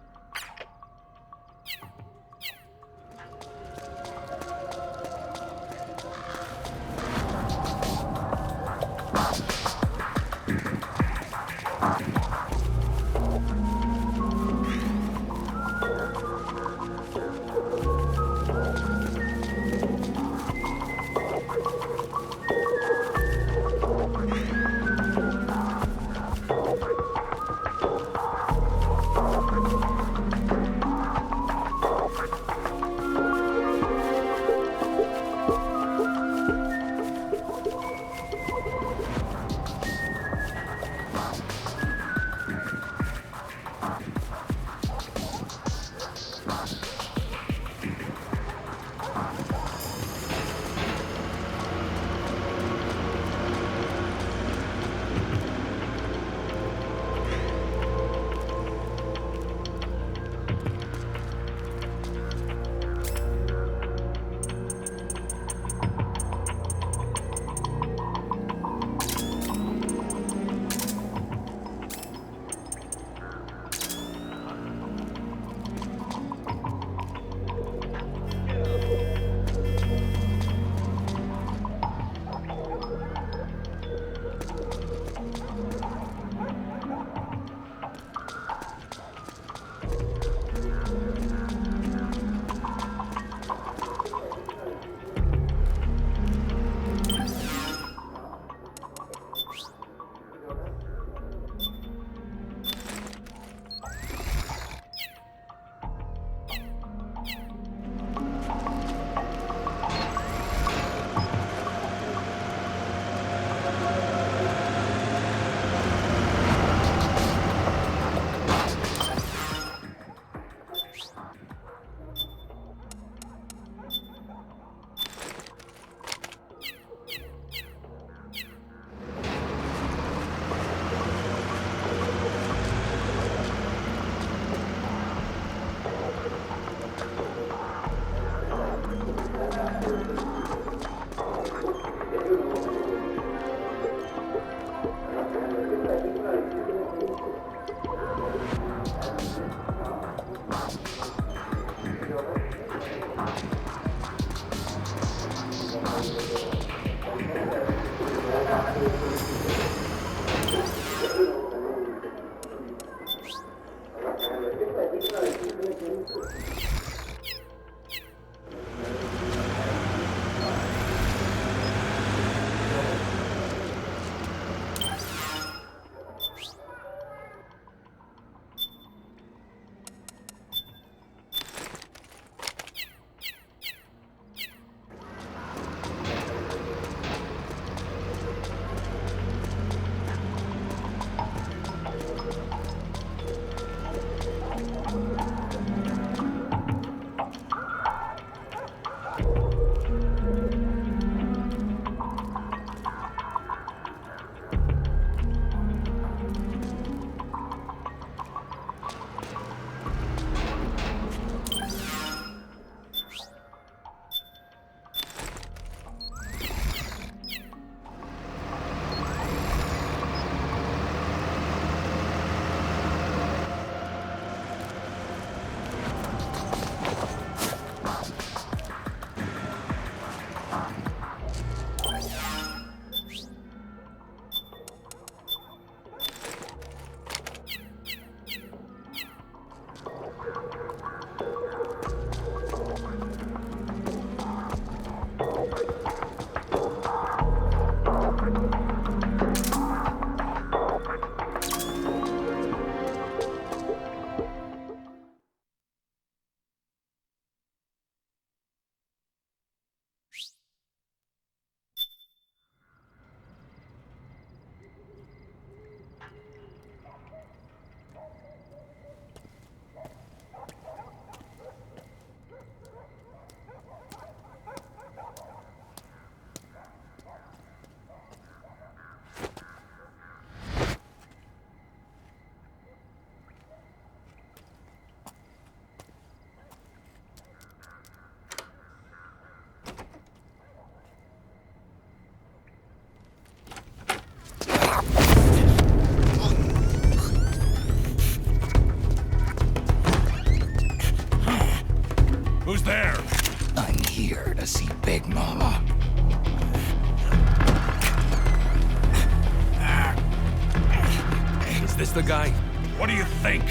this the guy? What do you think?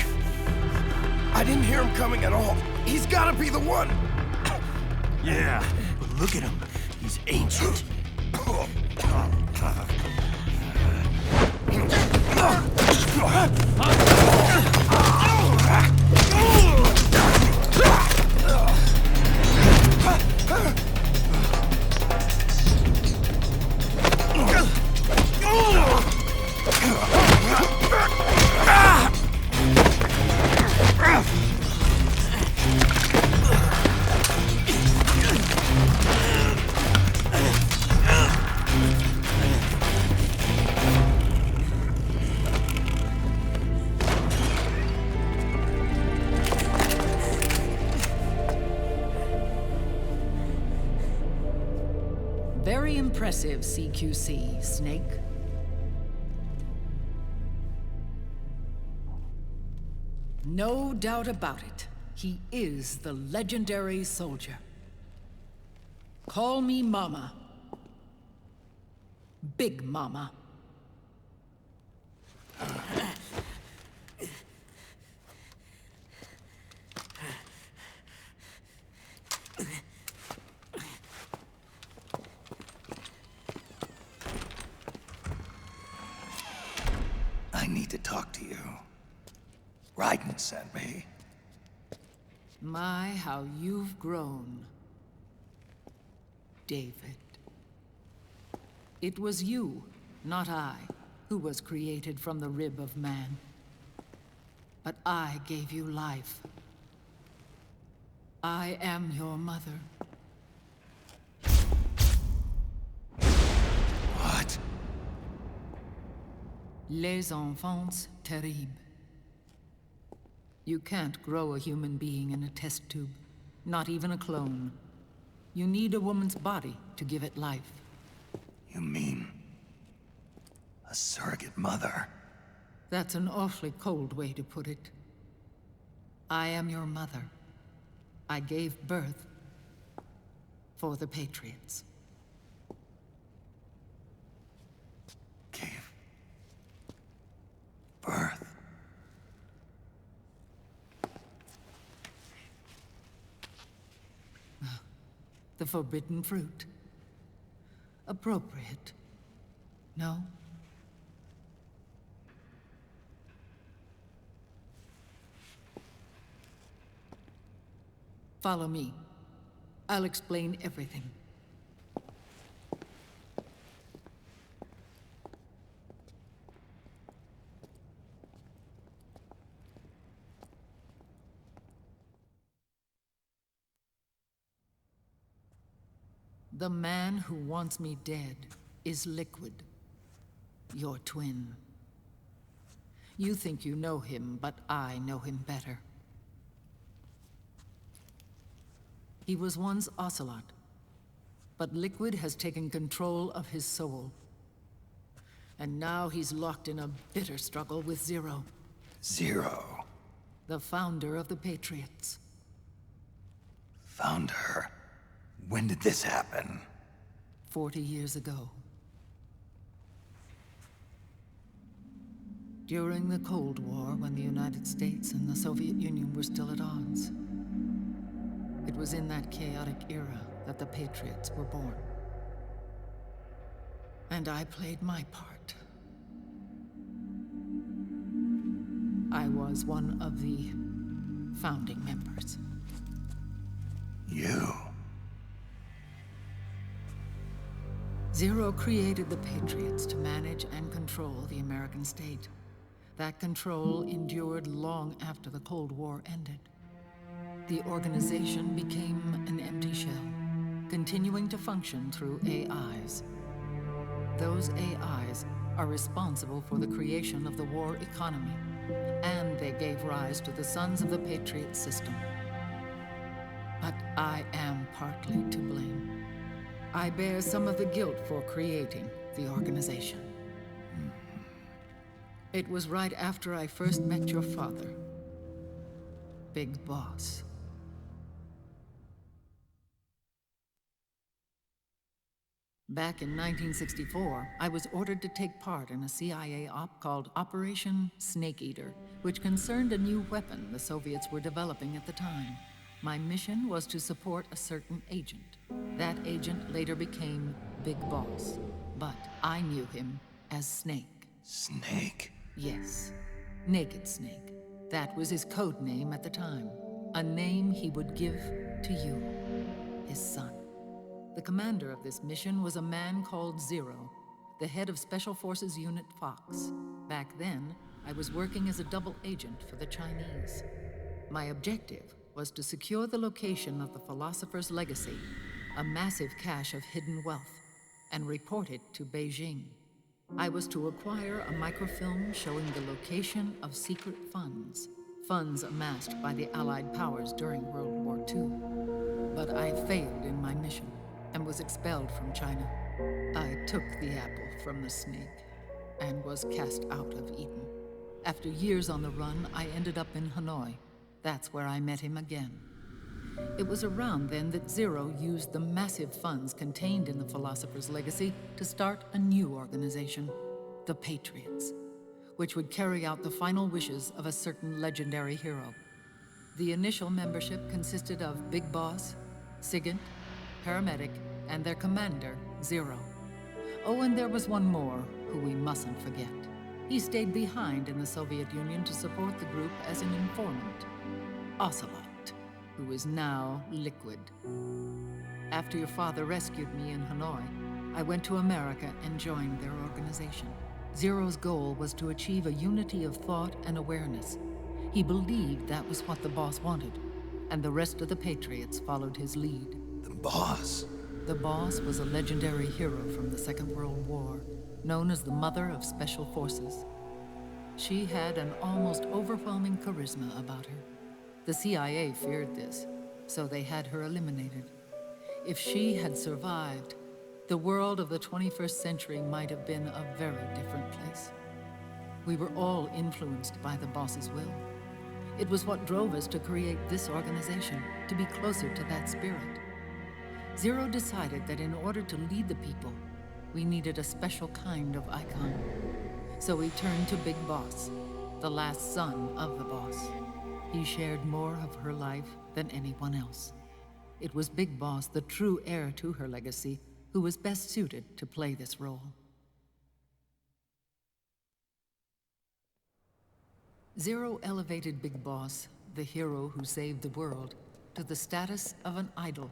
I didn't hear him coming at all. He's gotta be the one! Yeah, but look at him. He's ancient. Very impressive, CQC, Snake. No doubt about it. He is the legendary soldier. Call me Mama. Big Mama. I need to talk to you. Raiden sent me. My, how you've grown, David. It was you, not I, who was created from the rib of man. But I gave you life. I am your mother. What? Les enfants terribles. You can't grow a human being in a test tube, not even a clone. You need a woman's body to give it life. You mean a surrogate mother? That's an awfully cold way to put it. I am your mother. I gave birth for the Patriots. Gave birth? The forbidden fruit. Appropriate. No? Follow me. I'll explain everything. The man who wants me dead is Liquid, your twin. You think you know him, but I know him better. He was once Ocelot, but Liquid has taken control of his soul. And now he's locked in a bitter struggle with Zero. Zero? The founder of the Patriots. Founder? When did this happen? 40 years ago. During the Cold War, when the United States and the Soviet Union were still at odds. It was in that chaotic era that the Patriots were born. And I played my part. I was one of the founding members. You? Zero created the Patriots to manage and control the American state. That control endured long after the Cold War ended. The organization became an empty shell, continuing to function through AIs. Those AIs are responsible for the creation of the war economy, and they gave rise to the Sons of the Patriot system. But I am partly to blame. I bear some of the guilt for creating the organization. It was right after I first met your father, Big Boss. Back in 1964, I was ordered to take part in a CIA op called Operation Snake Eater, which concerned a new weapon the Soviets were developing at the time. My mission was to support a certain agent. That agent later became Big Boss, but I knew him as Snake. Snake? Yes, Naked Snake. That was his code name at the time. A name he would give to you, his son. The commander of this mission was a man called Zero, the head of Special Forces Unit Fox. Back then, I was working as a double agent for the Chinese. My objective was to secure the location of the Philosopher's Legacy, a massive cache of hidden wealth, and report it to Beijing. I was to acquire a microfilm showing the location of secret funds, funds amassed by the Allied powers during World War II. But I failed in my mission and was expelled from China. I took the apple from the snake and was cast out of Eden. After years on the run, I ended up in Hanoi. That's where I met him again. It was around then that Zero used the massive funds contained in the Philosopher's Legacy to start a new organization, the Patriots, which would carry out the final wishes of a certain legendary hero. The initial membership consisted of Big Boss, SIGINT, Paramedic, and their commander, Zero. Oh, and there was one more who we mustn't forget. He stayed behind in the Soviet Union to support the group as an informant, Ocelot, who is now Liquid. After your father rescued me in Hanoi, I went to America and joined their organization. Zero's goal was to achieve a unity of thought and awareness. He believed that was what the boss wanted, and the rest of the Patriots followed his lead. The boss? The boss was a legendary hero from the Second World War, known as the Mother of Special Forces. She had an almost overwhelming charisma about her. The CIA feared this, so they had her eliminated. If she had survived, the world of the 21st century might have been a very different place. We were all influenced by the boss's will. It was what drove us to create this organization, to be closer to that spirit. Zero decided that in order to lead the people, we needed a special kind of icon. So he turned to Big Boss, the last son of the boss. He shared more of her life than anyone else. It was Big Boss, the true heir to her legacy, who was best suited to play this role. Zero elevated Big Boss, the hero who saved the world, to the status of an idol.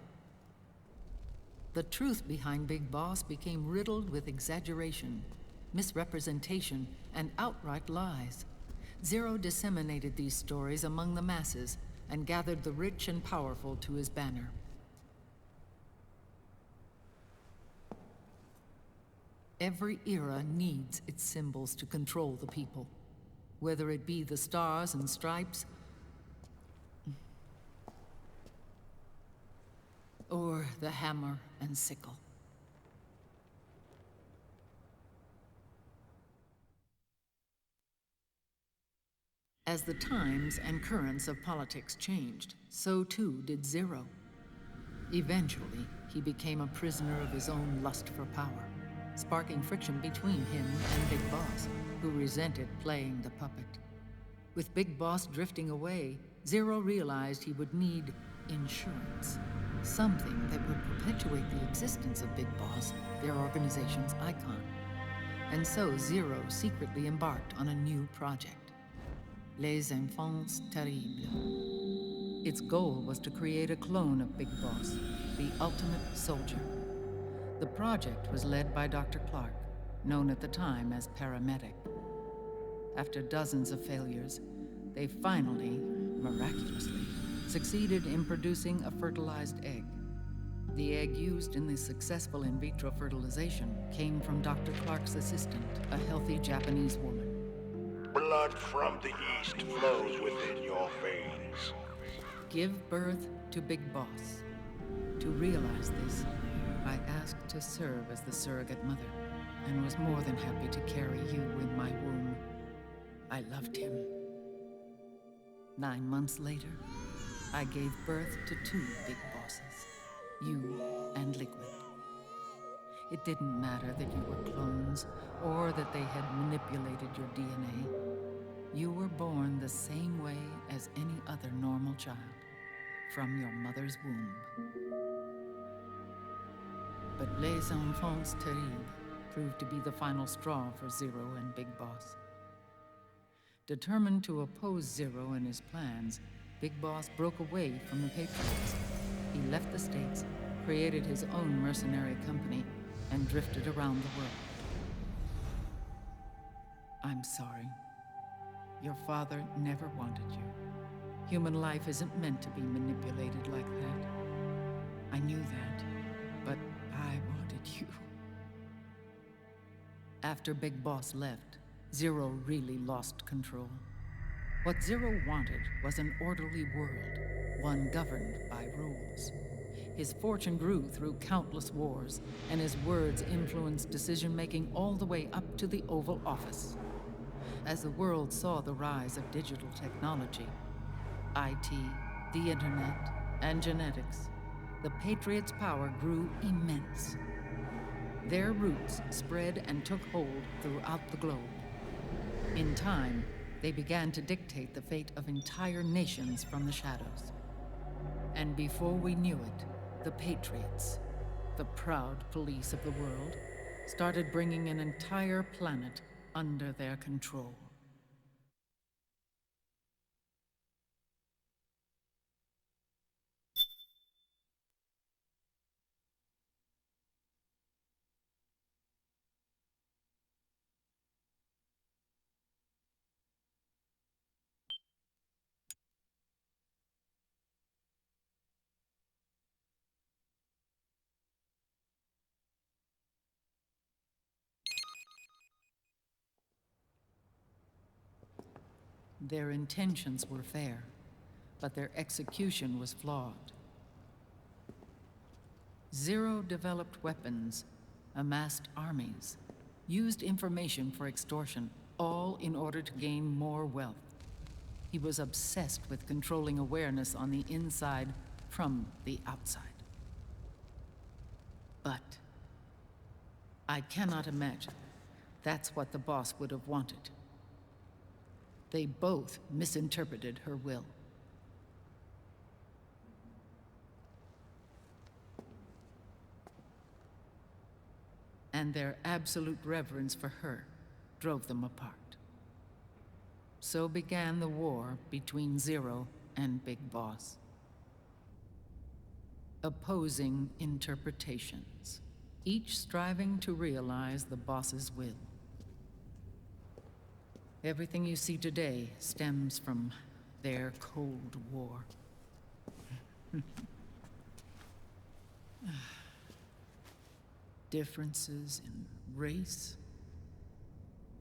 The truth behind Big Boss became riddled with exaggeration, misrepresentation, and outright lies. Zero disseminated these stories among the masses and gathered the rich and powerful to his banner. Every era needs its symbols to control the people, whether it be the stars and stripes, or the hammer and sickle. As the times and currents of politics changed, so too did Zero. Eventually, he became a prisoner of his own lust for power, sparking friction between him and Big Boss, who resented playing the puppet. With Big Boss drifting away, Zero realized he would need insurance. Something that would perpetuate the existence of Big Boss, their organization's icon. And so Zero secretly embarked on a new project, Les Enfants Terribles. Its goal was to create a clone of Big Boss, the ultimate soldier. The project was led by Dr. Clark, known at the time as Paramedic. After dozens of failures, they finally, miraculously, succeeded in producing a fertilized egg. The egg used in the successful in vitro fertilization came from Dr. Clark's assistant, a healthy Japanese woman. Blood from the east flows within your veins. Give birth to Big Boss. To realize this, I asked to serve as the surrogate mother, and was more than happy to carry you in my womb. I loved him. 9 months later, I gave birth to 2 Big Bosses, you and Liquid. It didn't matter that you were clones or that they had manipulated your DNA. You were born the same way as any other normal child, from your mother's womb. But Les Enfants Terribles proved to be the final straw for Zero and Big Boss. Determined to oppose Zero and his plans, Big Boss broke away from the Patriots. He left the States, created his own mercenary company, and drifted around the world. I'm sorry. Your father never wanted you. Human life isn't meant to be manipulated like that. I knew that, but I wanted you. After Big Boss left, Zero really lost control. What Zero wanted was an orderly world, one governed by rules. His fortune grew through countless wars, and his words influenced decision-making all the way up to the Oval Office. As the world saw the rise of digital technology, IT, the internet, and genetics, the Patriots' power grew immense. Their roots spread and took hold throughout the globe. In time, they began to dictate the fate of entire nations from the shadows. And before we knew it, the Patriots, the proud police of the world, started bringing an entire planet under their control. Their intentions were fair, but their execution was flawed. Zero developed weapons, amassed armies, used information for extortion, all in order to gain more wealth. He was obsessed with controlling awareness on the inside from the outside. But I cannot imagine that's what the boss would have wanted. They both misinterpreted her will. And their absolute reverence for her drove them apart. So began the war between Zero and Big Boss. Opposing interpretations, each striving to realize the boss's will. Everything you see today stems from their Cold War. Differences in race,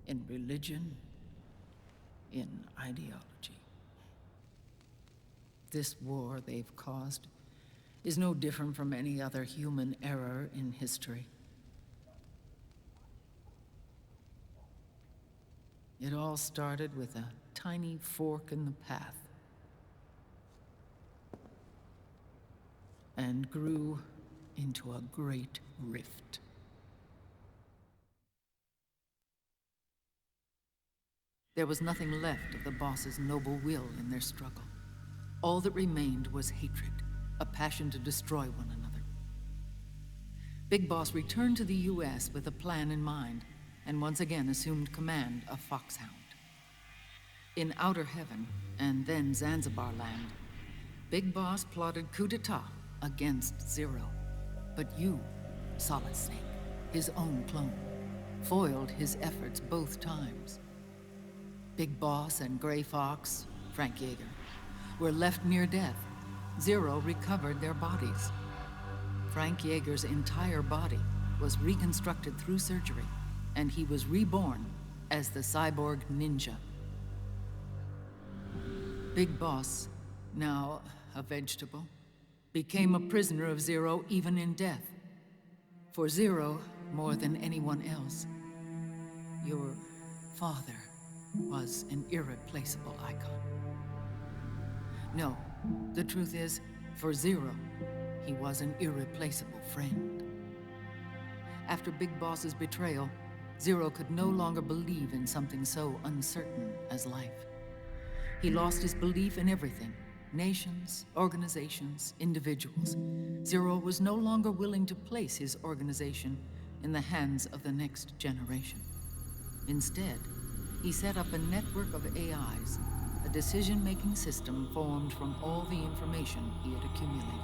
in religion, in ideology. This war they've caused is no different from any other human error in history. It all started with a tiny fork in the path and grew into a great rift. There was nothing left of the boss's noble will in their struggle. All that remained was hatred, a passion to destroy one another. Big Boss returned to the US with a plan in mind, and once again assumed command of Foxhound. In Outer Heaven, and then Zanzibar Land, Big Boss plotted coup d'etat against Zero. But you, Solid Snake, his own clone, foiled his efforts both times. Big Boss and Gray Fox, Frank Yeager, were left near death. Zero recovered their bodies. Frank Yeager's entire body was reconstructed through surgery, and he was reborn as the cyborg ninja. Big Boss, now a vegetable, became a prisoner of Zero even in death. For Zero, more than anyone else, your father was an irreplaceable icon. No, the truth is, for Zero, he was an irreplaceable friend. After Big Boss's betrayal, Zero could no longer believe in something so uncertain as life. He lost his belief in everything. Nations, organizations, individuals. Zero was no longer willing to place his organization in the hands of the next generation. Instead, he set up a network of AIs, a decision-making system formed from all the information he had accumulated.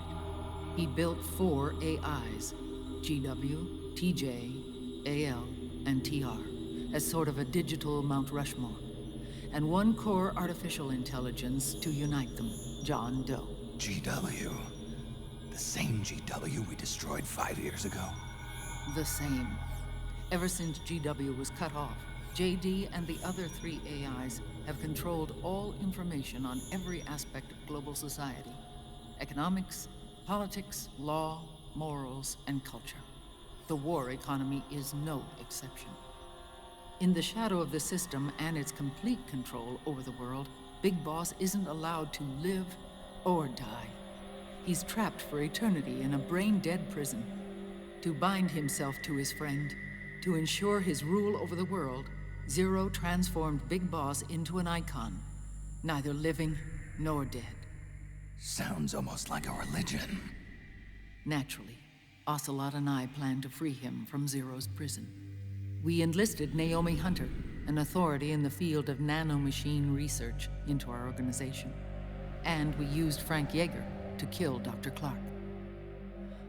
He built 4 AIs, GW, TJ, AL, and TR, as sort of a digital Mount Rushmore, and 1 core artificial intelligence to unite them, John Doe. GW. The same GW we destroyed 5 years ago. The same. Ever since GW was cut off, JD and the other 3 AIs have controlled all information on every aspect of global society. Economics, politics, law, morals, and culture. The war economy is no exception. In the shadow of the system and its complete control over the world, Big Boss isn't allowed to live or die. He's trapped for eternity in a brain-dead prison. To bind himself to his friend, to ensure his rule over the world, Zero transformed Big Boss into an icon, neither living nor dead. Sounds almost like a religion. Naturally, Ocelot and I plan to free him from Zero's prison. We enlisted Naomi Hunter, an authority in the field of nanomachine research, into our organization. And we used Frank Yeager to kill Dr. Clark.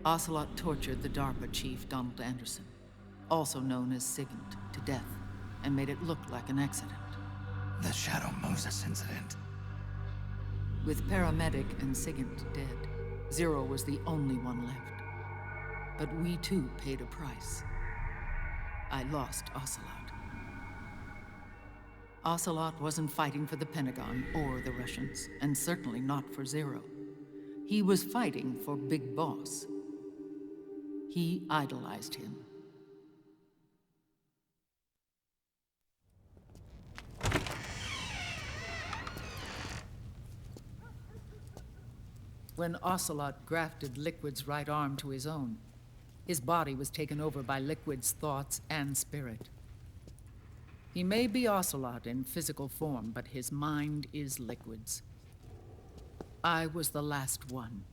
Ocelot tortured the DARPA chief, Donald Anderson, also known as Sigint, to death, and made it look like an accident. The Shadow Moses incident. With Paramedic and Sigint dead, Zero was the only one left. But we too paid a price. I lost Ocelot. Ocelot wasn't fighting for the Pentagon or the Russians, and certainly not for Zero. He was fighting for Big Boss. He idolized him. When Ocelot grafted Liquid's right arm to his own, his body was taken over by Liquid's thoughts and spirit. He may be Ocelot in physical form, but his mind is Liquid's. I was the last one.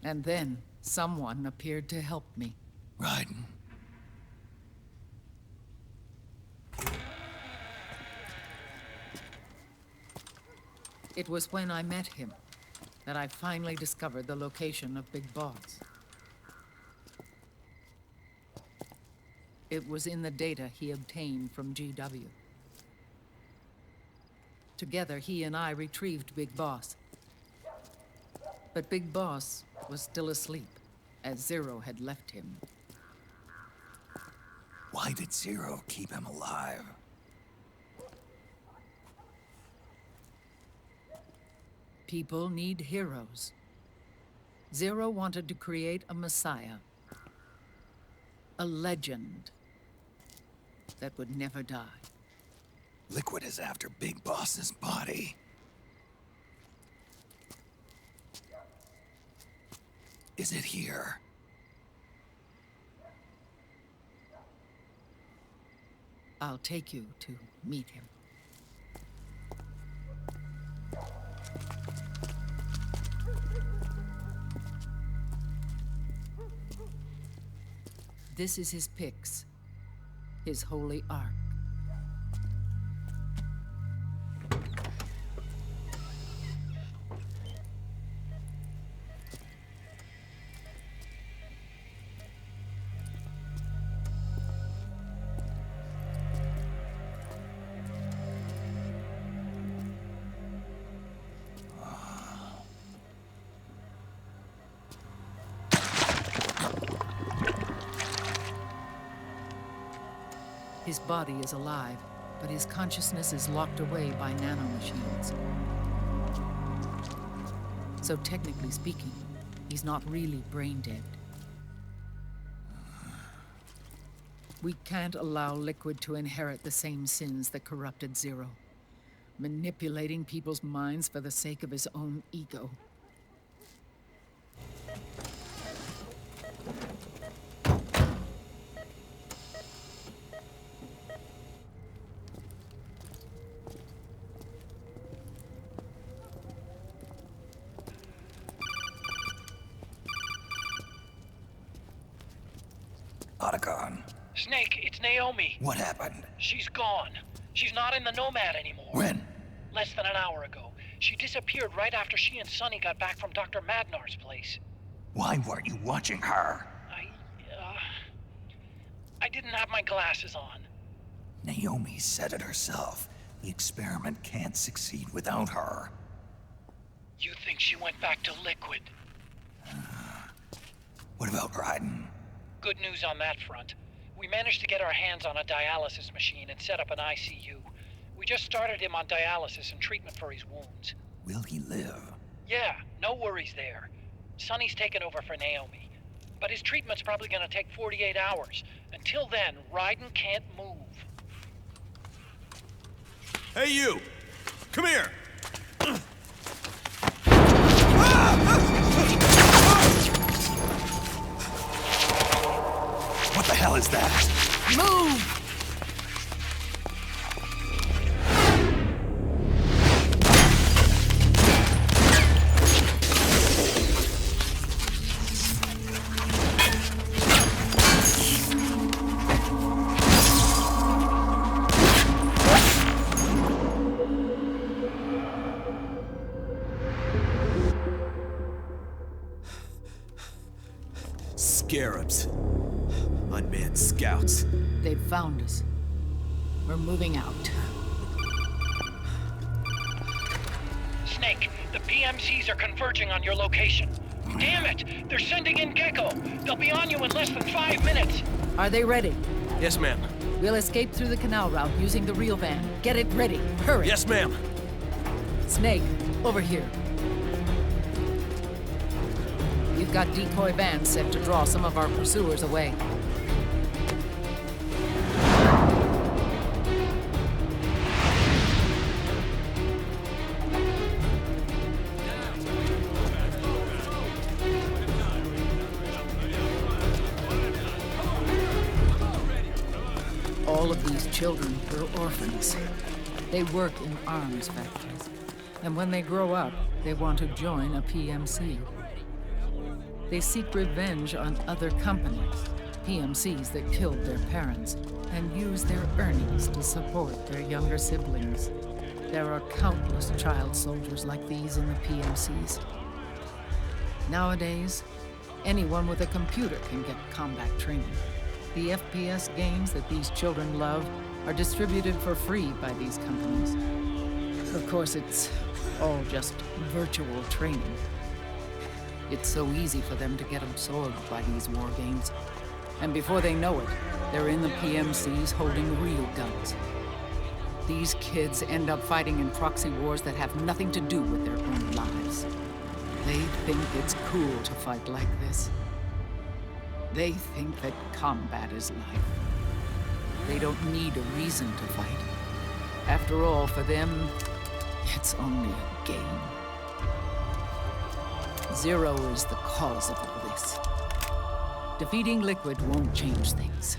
And then someone appeared to help me. Raiden. It was when I met him that I finally discovered the location of Big Boss. It was in the data he obtained from GW. Together, he and I retrieved Big Boss. But Big Boss was still asleep, as Zero had left him. Why did Zero keep him alive? People need heroes. Zero wanted to create a messiah. A legend that would never die. Liquid is after Big Boss's body. Is it here? I'll take you to meet him. This is his pyx, his holy ark. His body is alive, but his consciousness is locked away by nanomachines. So technically speaking, he's not really brain dead. We can't allow Liquid to inherit the same sins that corrupted Zero, manipulating people's minds for the sake of his own ego. Otacon. Snake, it's Naomi. What happened? She's gone. She's not in the Nomad anymore. When? Less than an hour ago. She disappeared right after she and Sonny got back from Dr. Madnar's place. Why weren't you watching her? I didn't have my glasses on. Naomi said it herself. The experiment can't succeed without her. You think she went back to Liquid? What about Raiden? Good news on that front. We managed to get our hands on a dialysis machine and set up an ICU. We just started him on dialysis and treatment for his wounds. Will he live? Yeah, no worries there. Sonny's taken over for Naomi. But his treatment's probably gonna take 48 hours. Until then, Raiden can't move. Hey, you! Come here! What the hell is that? Move! Scarabs. Unmanned scouts. They've found us. We're moving out. Snake, the PMCs are converging on your location. Damn it! They're sending in Gecko! They'll be on you in less than 5 minutes! Are they ready? Yes, ma'am. We'll escape through the canal route using the real van. Get it ready. Hurry. Yes, ma'am. Snake, over here. We've got decoy vans set to draw some of our pursuers away. All of these children are orphans. They work in arms factories. And when they grow up, they want to join a PMC. They seek revenge on other companies, PMCs that killed their parents, and use their earnings to support their younger siblings. There are countless child soldiers like these in the PMCs. Nowadays, anyone with a computer can get combat training. The FPS games that these children love are distributed for free by these companies. Of course, it's all just virtual training. It's so easy for them to get absorbed by these war games. And before they know it, they're in the PMCs holding real guns. These kids end up fighting in proxy wars that have nothing to do with their own lives. They think it's cool to fight like this. They think that combat is life. They don't need a reason to fight. After all, for them, it's only a game. Zero is the cause of all this. Defeating Liquid won't change things.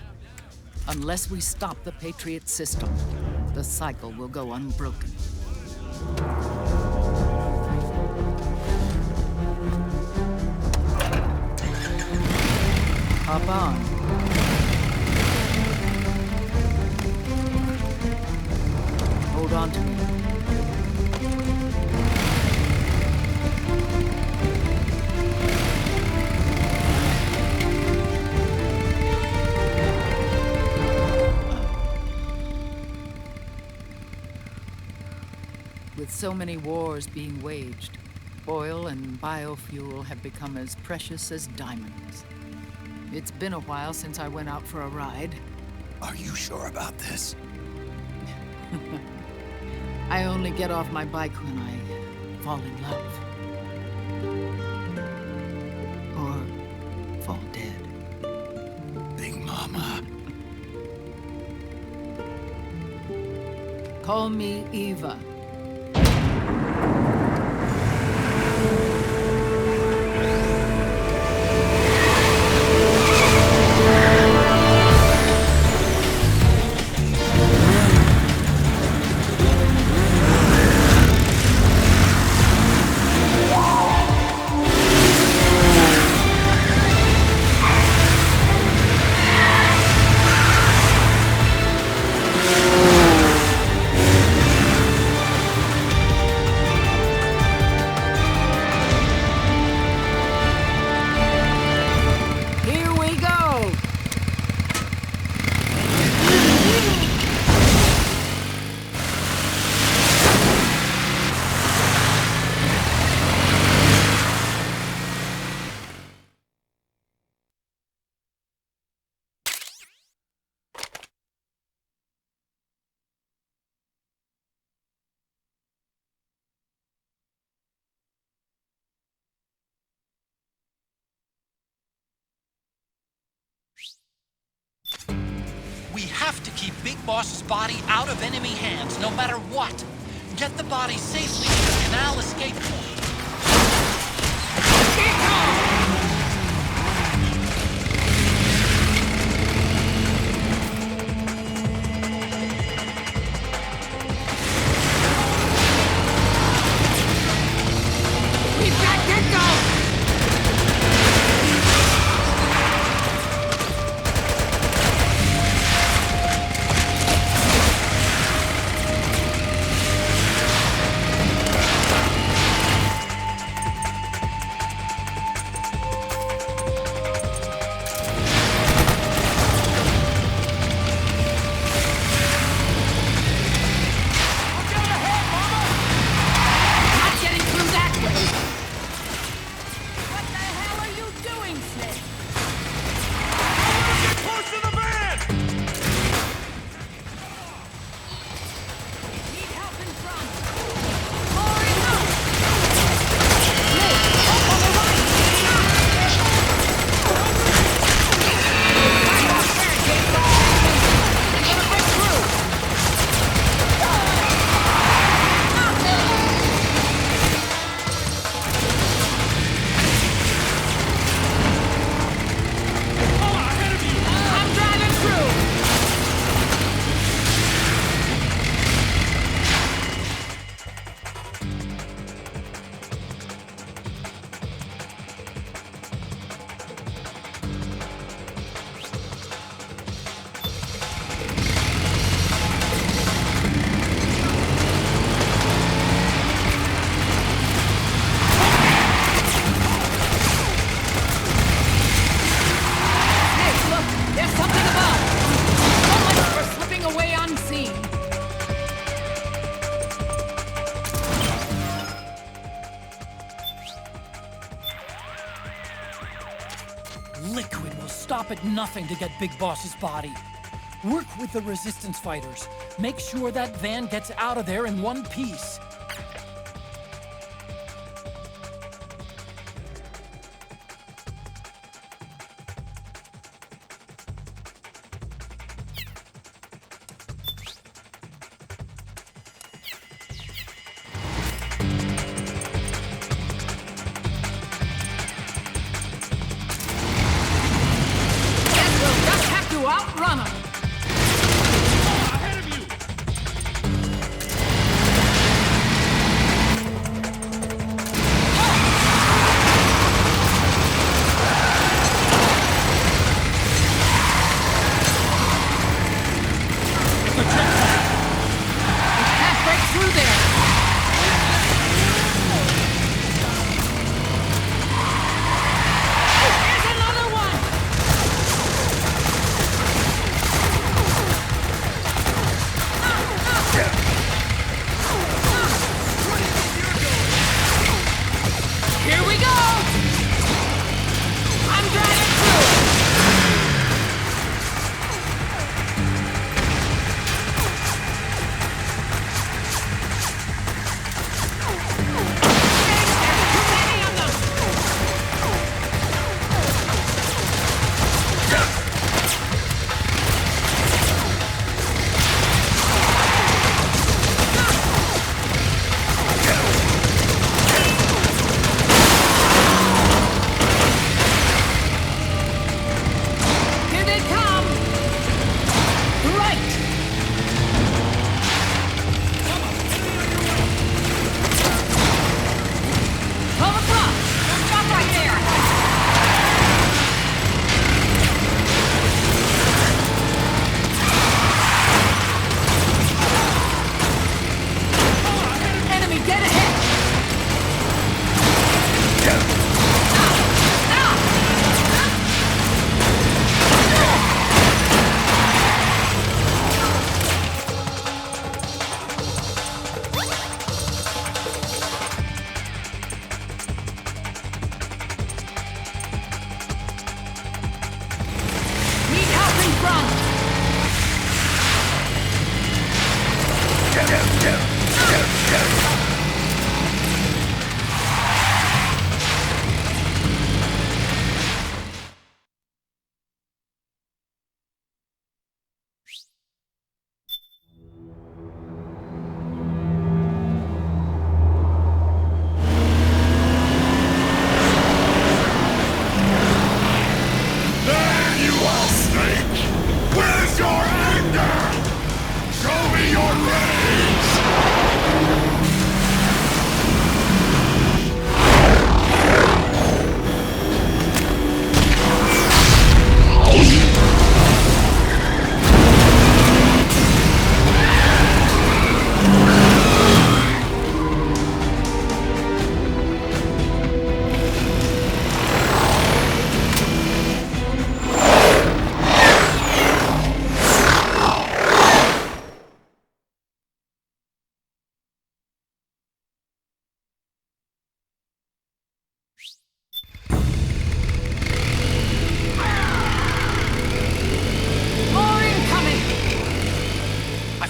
Unless we stop the Patriot system, the cycle will go unbroken. Hop on. Hold on to me. With so many wars being waged, oil and biofuel have become as precious as diamonds. It's been a while since I went out for a ride. Are you sure about this? I only get off my bike when I fall in love. Or fall dead. Big Mama. Call me Eva. We have to keep Big Boss's body out of enemy hands, no matter what. Get the body safely to the canal escape point. Liquid will stop at nothing to get Big Boss's body. Work with the Resistance fighters. Make sure that van gets out of there in one piece. Outrun him! Ahead of you! It's a checkpoint! We can't break through there! Here's another one! Here we go! I'm driving through!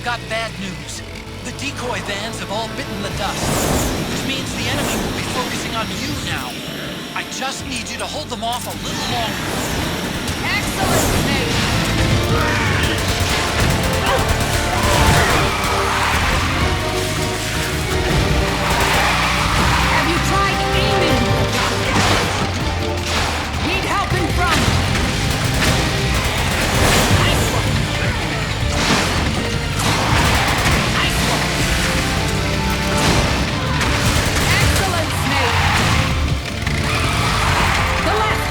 got bad news. The decoy vans have all bitten the dust, which means the enemy will be focusing on you now. I just need you to hold them off a little longer. Excellent, Snake! Have you tried aiming? Need help in front! Excellent, Snake! The left!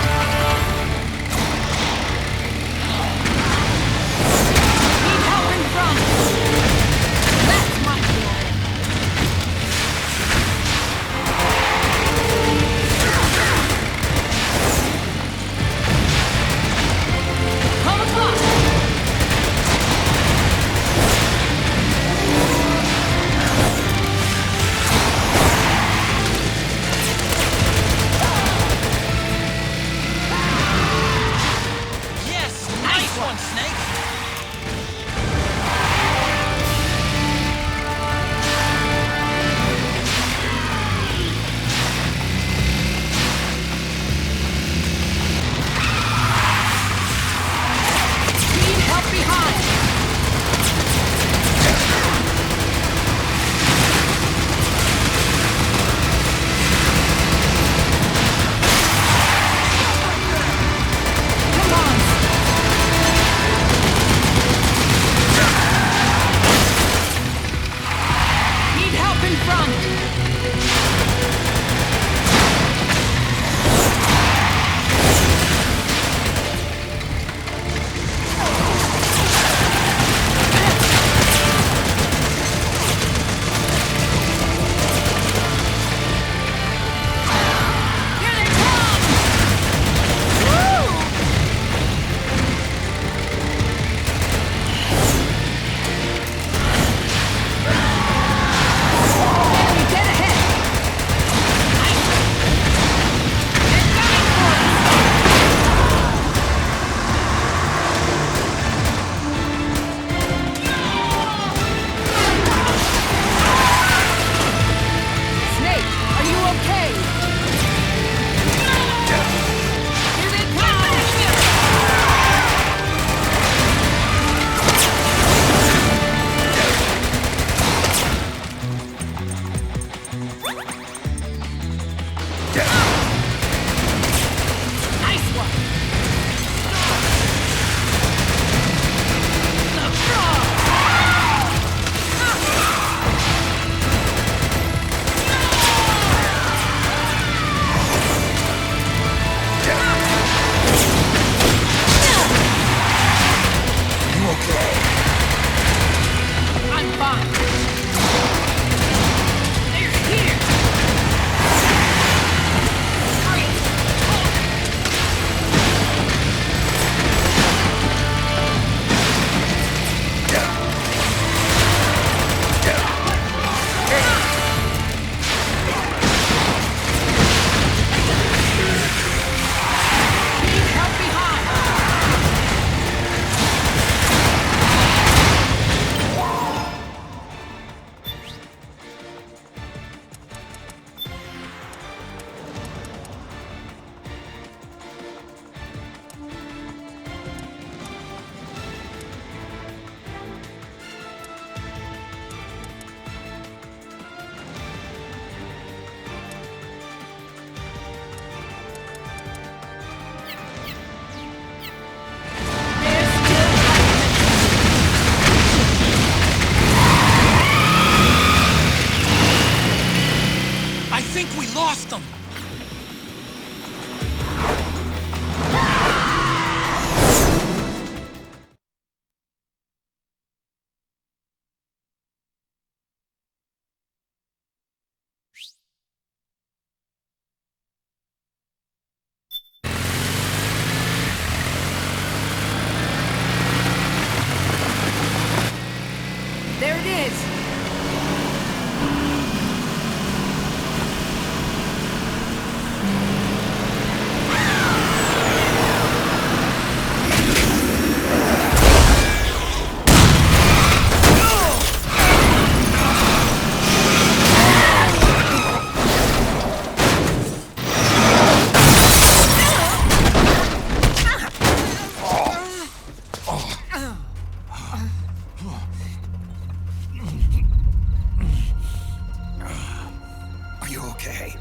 Are you okay?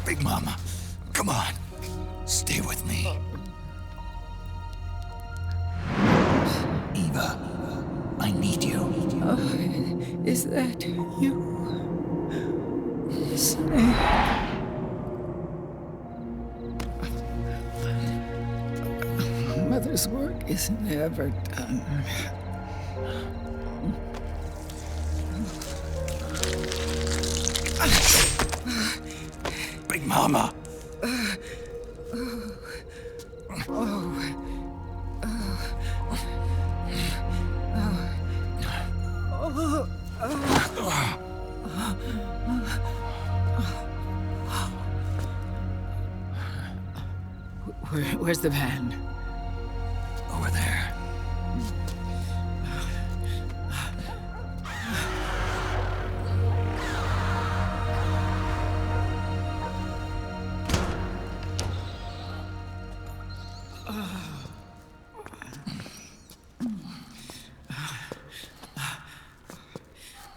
Big Mama, come on. Stay with me. Eva, I need you. Oh, is that you? Snake. Mother's work is never done. Big Mama. Where's the van? Over there.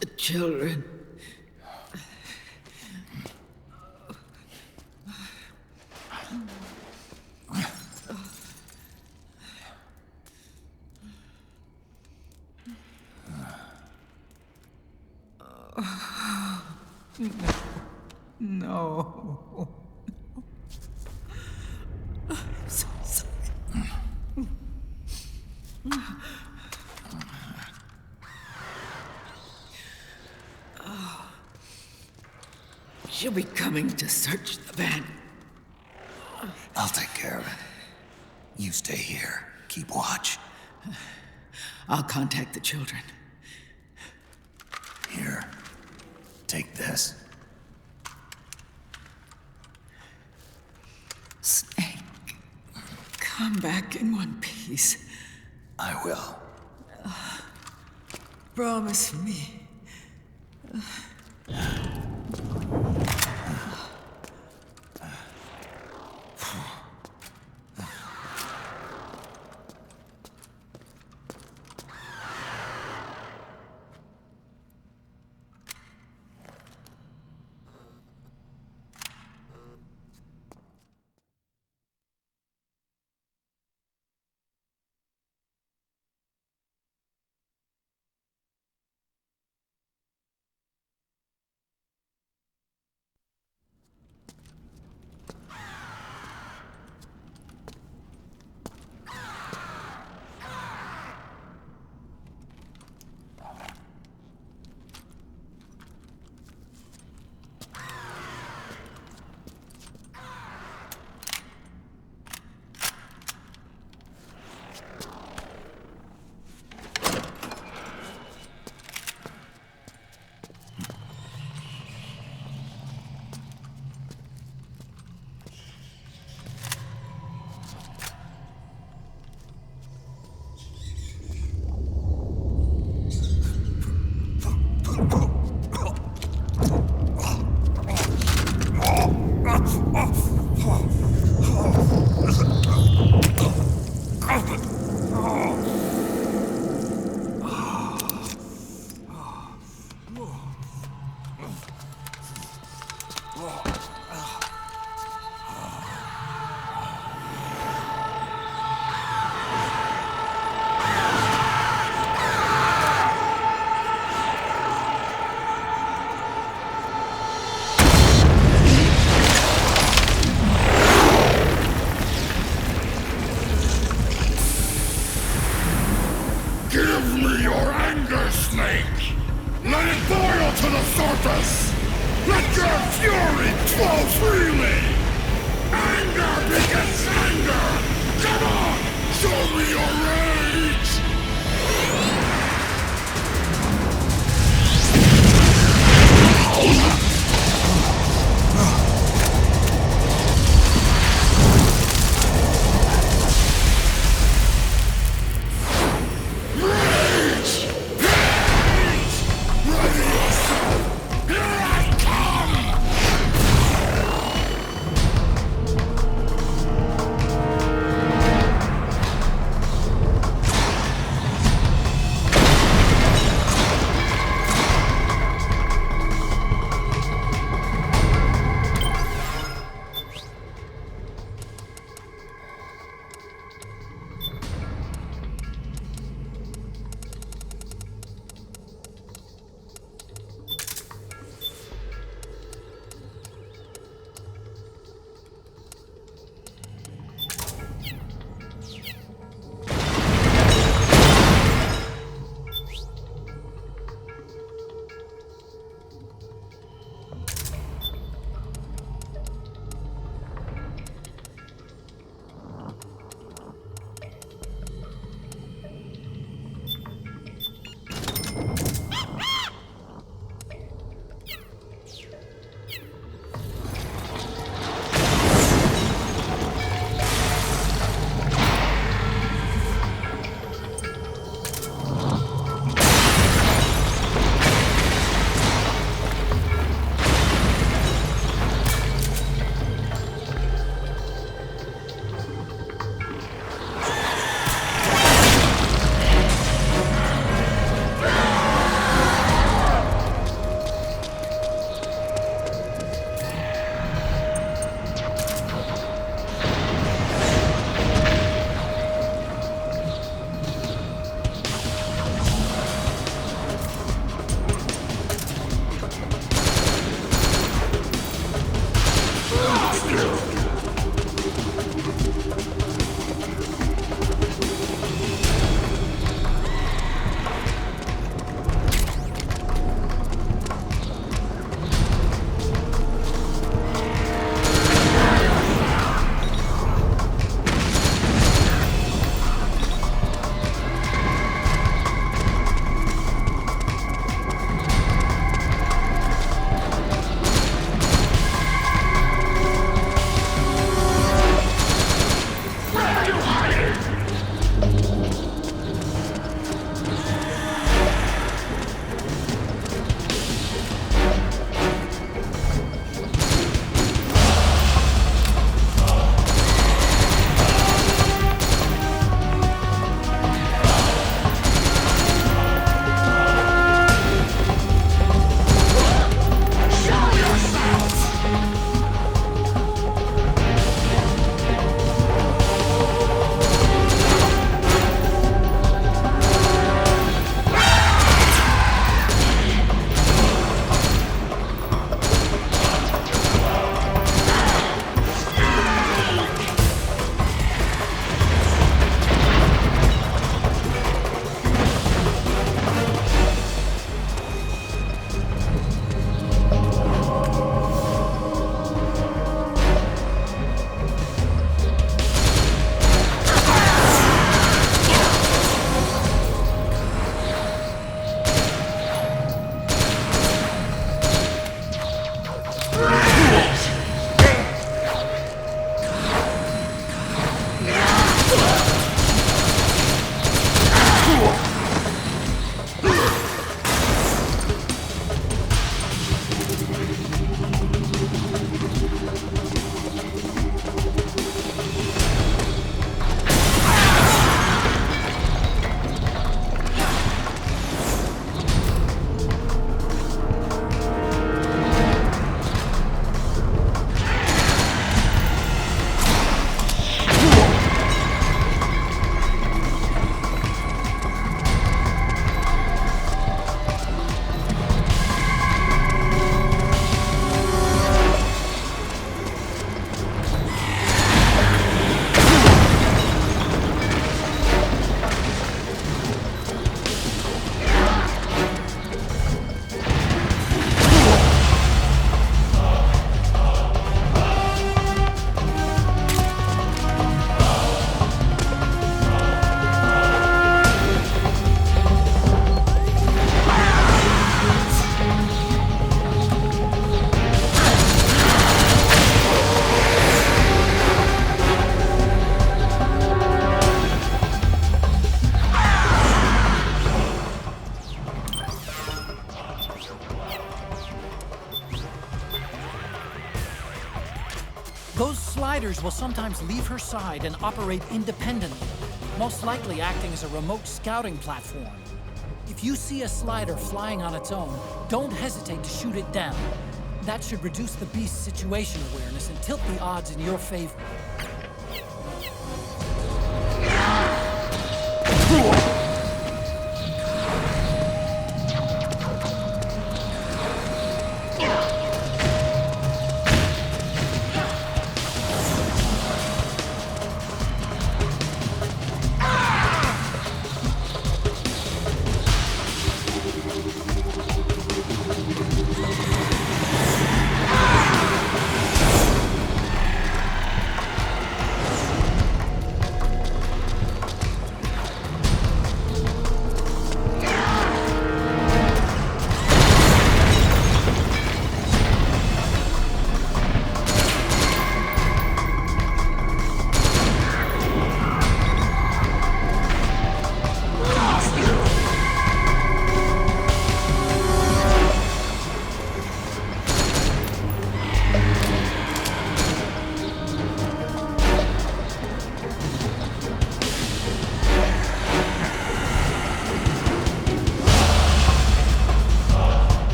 The children. No. I'm so sorry. She'll be coming to search the van. I'll take care of it. You stay here. Keep watch. I'll contact the children. Here. Take this. Snake, come back in one piece. I will. Promise me. Give me your anger, Snake! Let it boil to the surface! Let your fury flow freely! Anger begets anger! Come on! Show me your rage! sliders will sometimes leave her side and operate independently, most likely acting as a remote scouting platform. If you see a slider flying on its own, don't hesitate to shoot it down. That should reduce the beast's situation awareness and tilt the odds in your favor.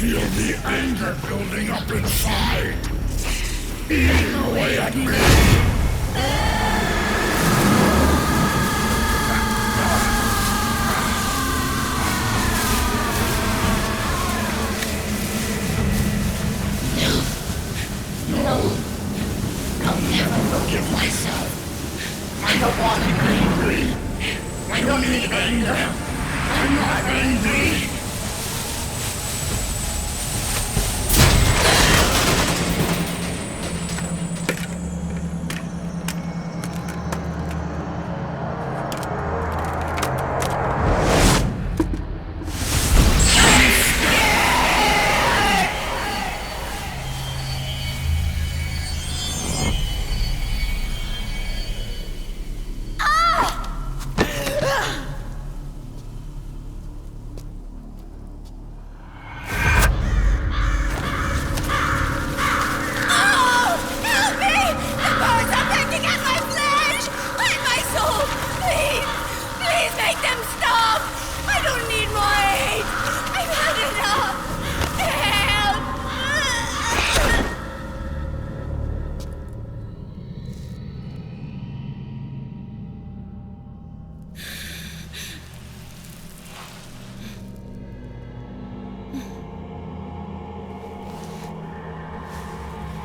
feel the anger building up inside, eating away at me. I'll never forgive myself. I don't want to be angry. I don't need anger. I'm not angry.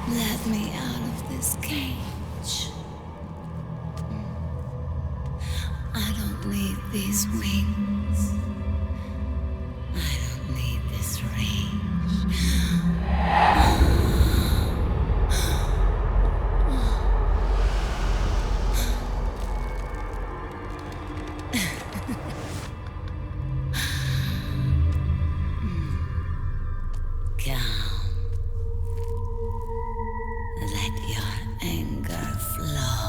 Let me out of this cage. I don't need these wings. I don't need this range. Calm. Let your anger flow.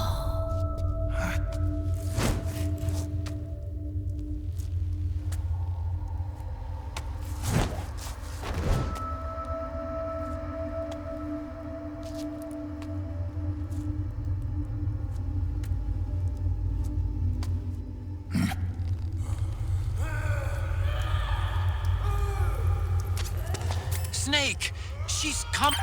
Snake! She's come.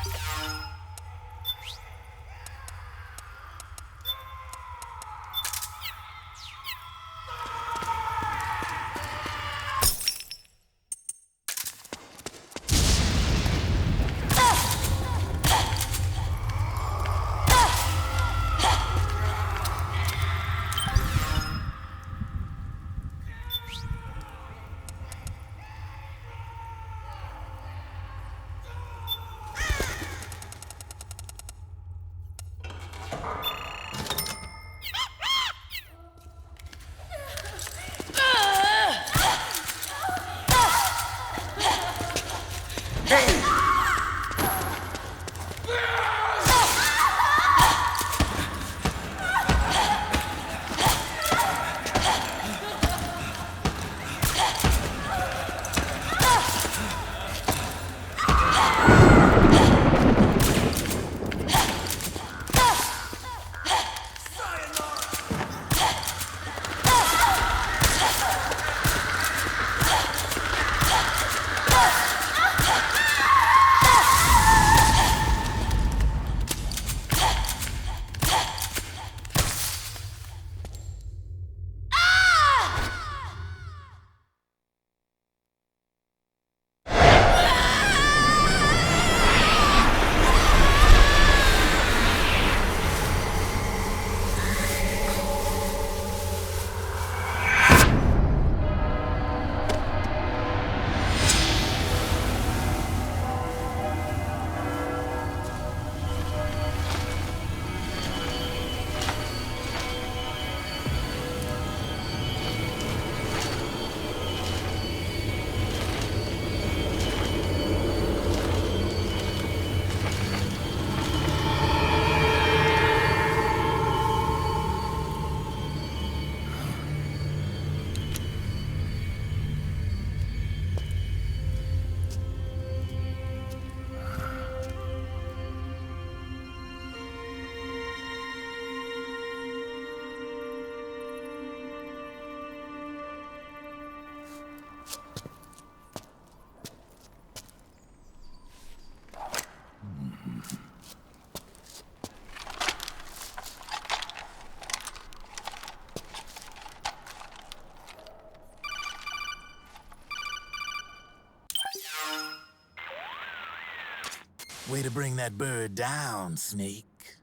Way to bring that bird down, Snake.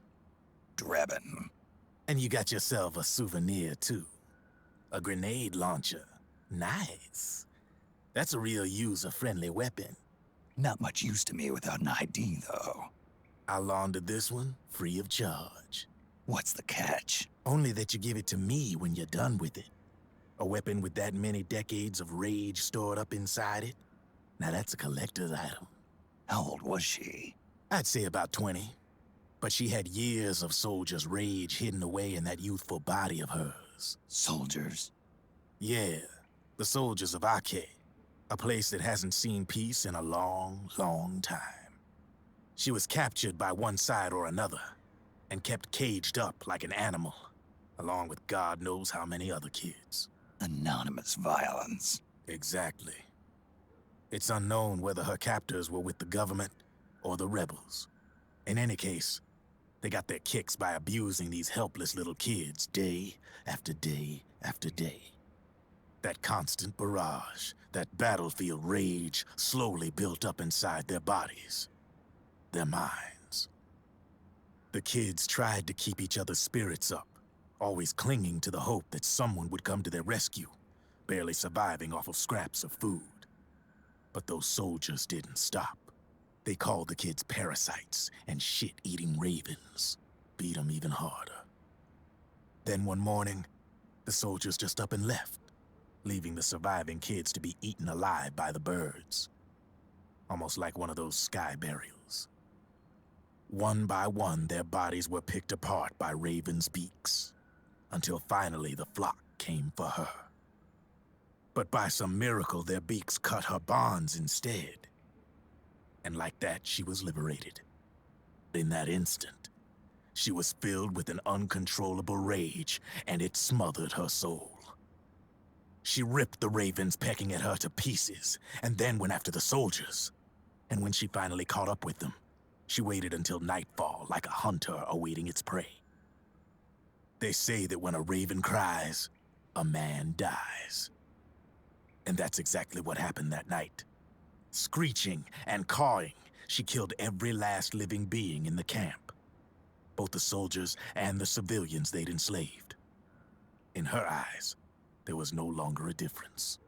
Drebin. And you got yourself a souvenir, too. A grenade launcher. Nice. That's a real user-friendly weapon. Not much use to me without an ID, though. I'll launder this one free of charge. What's the catch? Only that you give it to me when you're done with it. A weapon with that many decades of rage stored up inside it? Now that's a collector's item. How old was she? I'd say about 20. But she had years of soldiers' rage hidden away in that youthful body of hers. Soldiers? Yeah, the soldiers of Ake. A place that hasn't seen peace in a long, long time. She was captured by one side or another, and kept caged up like an animal, along with God knows how many other kids. Anonymous violence. Exactly. It's unknown whether her captors were with the government or the rebels. In any case, they got their kicks by abusing these helpless little kids day after day after day. That constant barrage, that battlefield rage slowly built up inside their bodies, their minds. The kids tried to keep each other's spirits up, always clinging to the hope that someone would come to their rescue, barely surviving off of scraps of food. But those soldiers didn't stop. They called the kids parasites and shit-eating ravens, beat them even harder. Then one morning, the soldiers just up and left, leaving the surviving kids to be eaten alive by the birds. Almost like one of those sky burials. One by one, their bodies were picked apart by ravens' beaks, until finally the flock came for her. But by some miracle, their beaks cut her bonds instead. And like that, she was liberated. In that instant, she was filled with an uncontrollable rage, and it smothered her soul. She ripped the ravens pecking at her to pieces, and then went after the soldiers. And when she finally caught up with them, she waited until nightfall like a hunter awaiting its prey. They say that when a raven cries, a man dies. And that's exactly what happened that night. Screeching and cawing, she killed every last living being in the camp. Both the soldiers and the civilians they'd enslaved. In her eyes, there was no longer a difference.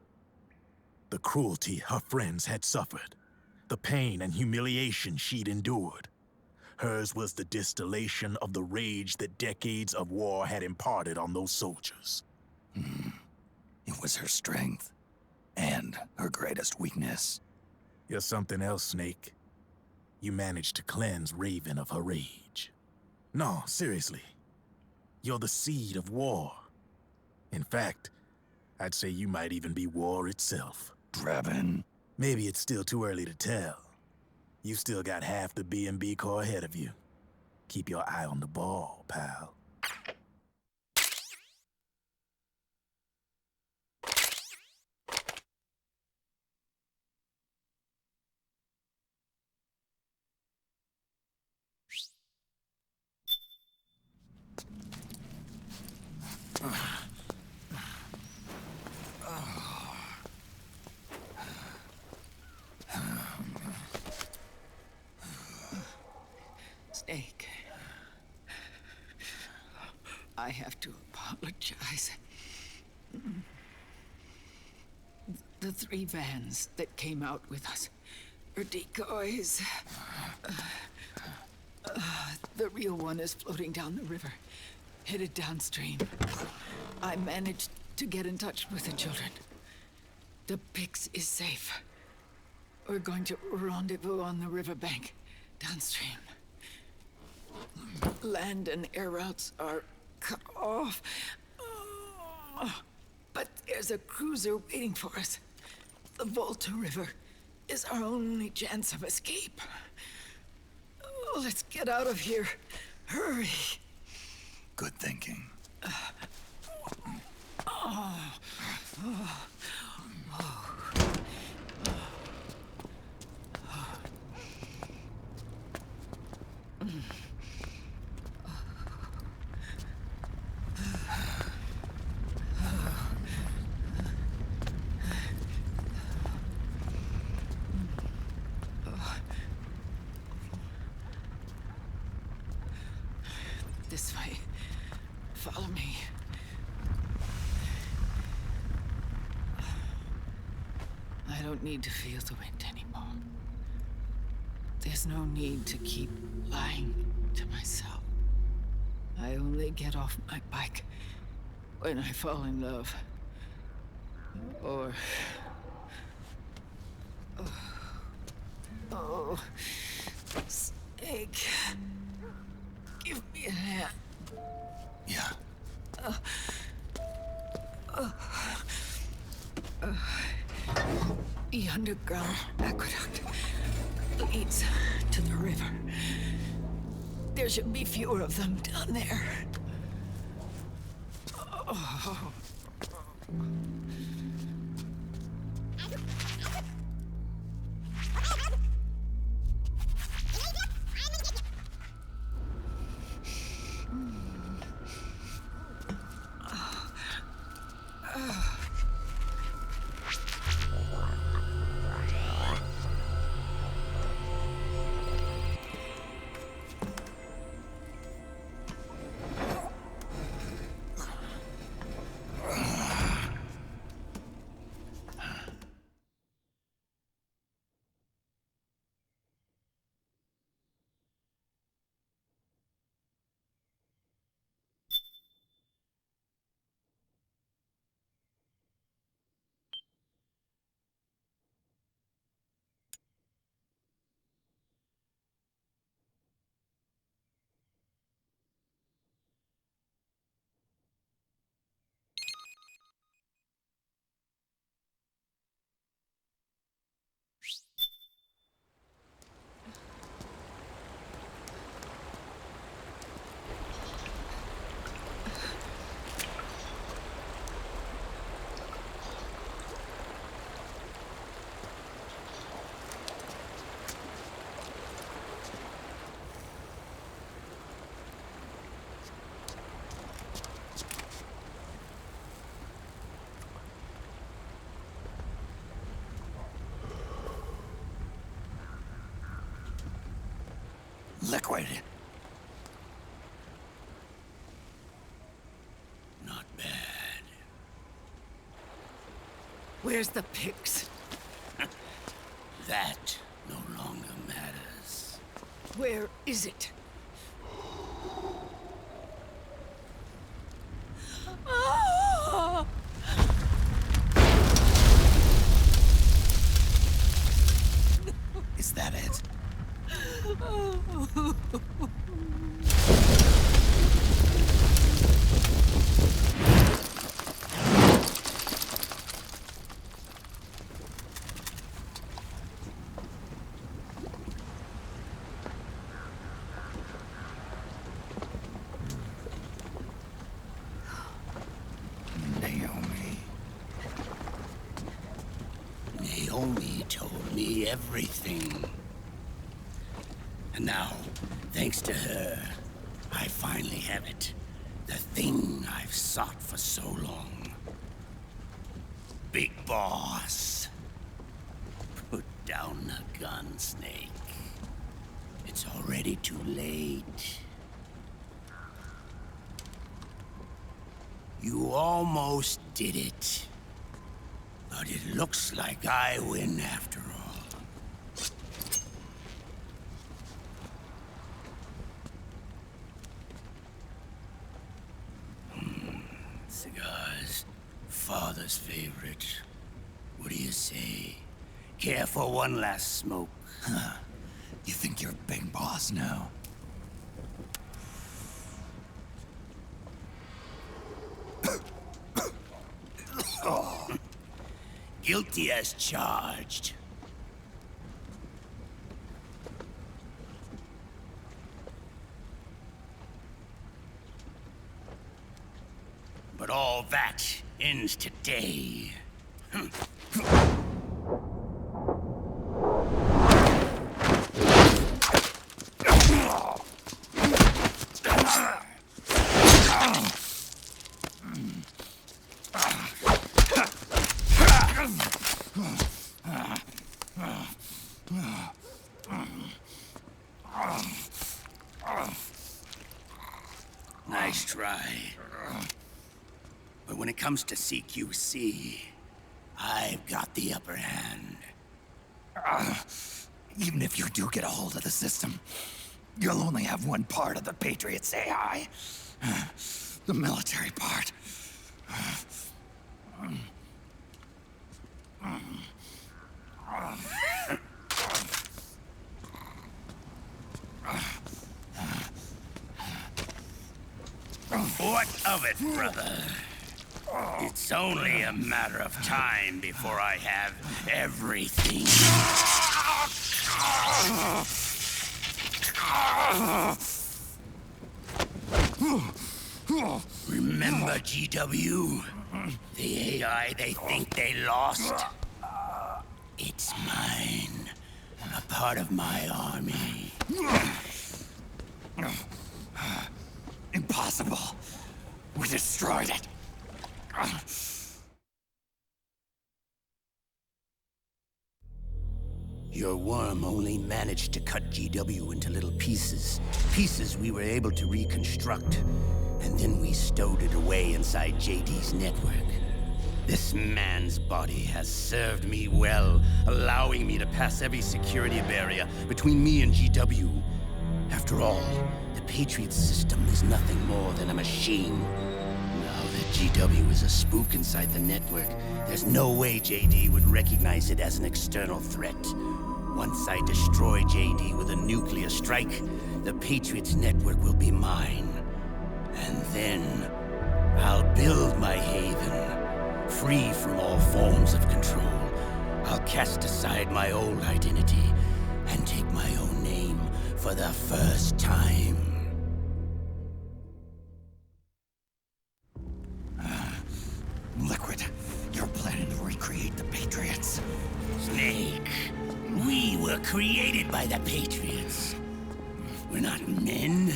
The cruelty her friends had suffered, the pain and humiliation she'd endured. Hers was the distillation of the rage that decades of war had imparted on those soldiers. It was her strength, and her greatest weakness. You're something else, Snake. You managed to cleanse Raven of her rage. No, seriously. You're the seed of war. In fact, I'd say you might even be war itself. Drebin. Maybe it's still too early to tell. You still got half the B&B Corps ahead of you. Keep your eye on the ball, pal. Snake, I have to apologize. The 3 vans that came out with us are decoys. The real one is floating down the river, headed downstream. I managed to get in touch with the children. The Pix is safe. We're going to rendezvous on the riverbank, downstream. Land and air routes are cut off. But there's a cruiser waiting for us. The Volta River is our only chance of escape. Let's get out of here. Hurry. Good thinking. Follow me. I don't need to feel the wind anymore. There's no need to keep lying to myself. I only get off my bike when I fall in love. Or... Oh, Snake. Give me a hand. Yeah. The underground aqueduct leads to the river. There should be fewer of them down there. Oh. Liquid. Not bad. Where's the pigs? That no longer matters. Where is it? Is that it? Naomi told me everything. And now, thanks to her, I finally have it. The thing I've sought for so long. Big Boss. Put down the gun, Snake. It's already too late. You almost did it. But it looks like I win after all. Cigars. Father's favorite. What do you say? Care for one last smoke? Huh. You think you're Big Boss now? Guilty as charged. But all that ends today. Nice try. it comes to CQC, I've got the upper hand. Even if you do get a hold of the system, you'll only have one part of the Patriots AI. The military part. What of it, brother? It's only a matter of time before I have everything. Remember, GW? The AI they think they lost? It's mine. A part of my army. Impossible. We destroyed it. Your worm only managed to cut GW into little pieces. Pieces we were able to reconstruct. And then we stowed it away inside JD's network. This man's body has served me well, allowing me to pass every security barrier between me and GW. After all, the Patriot system is nothing more than a machine. Now that GW is a spook inside the network, there's no way JD would recognize it as an external threat. Once I destroy JD with a nuclear strike, the Patriots network will be mine. And then, I'll build my haven, free from all forms of control. I'll cast aside my old identity and take my own name for the first time. Liquid, you're planning to recreate the Patriots. Snake, we were created by the Patriots. We're not men.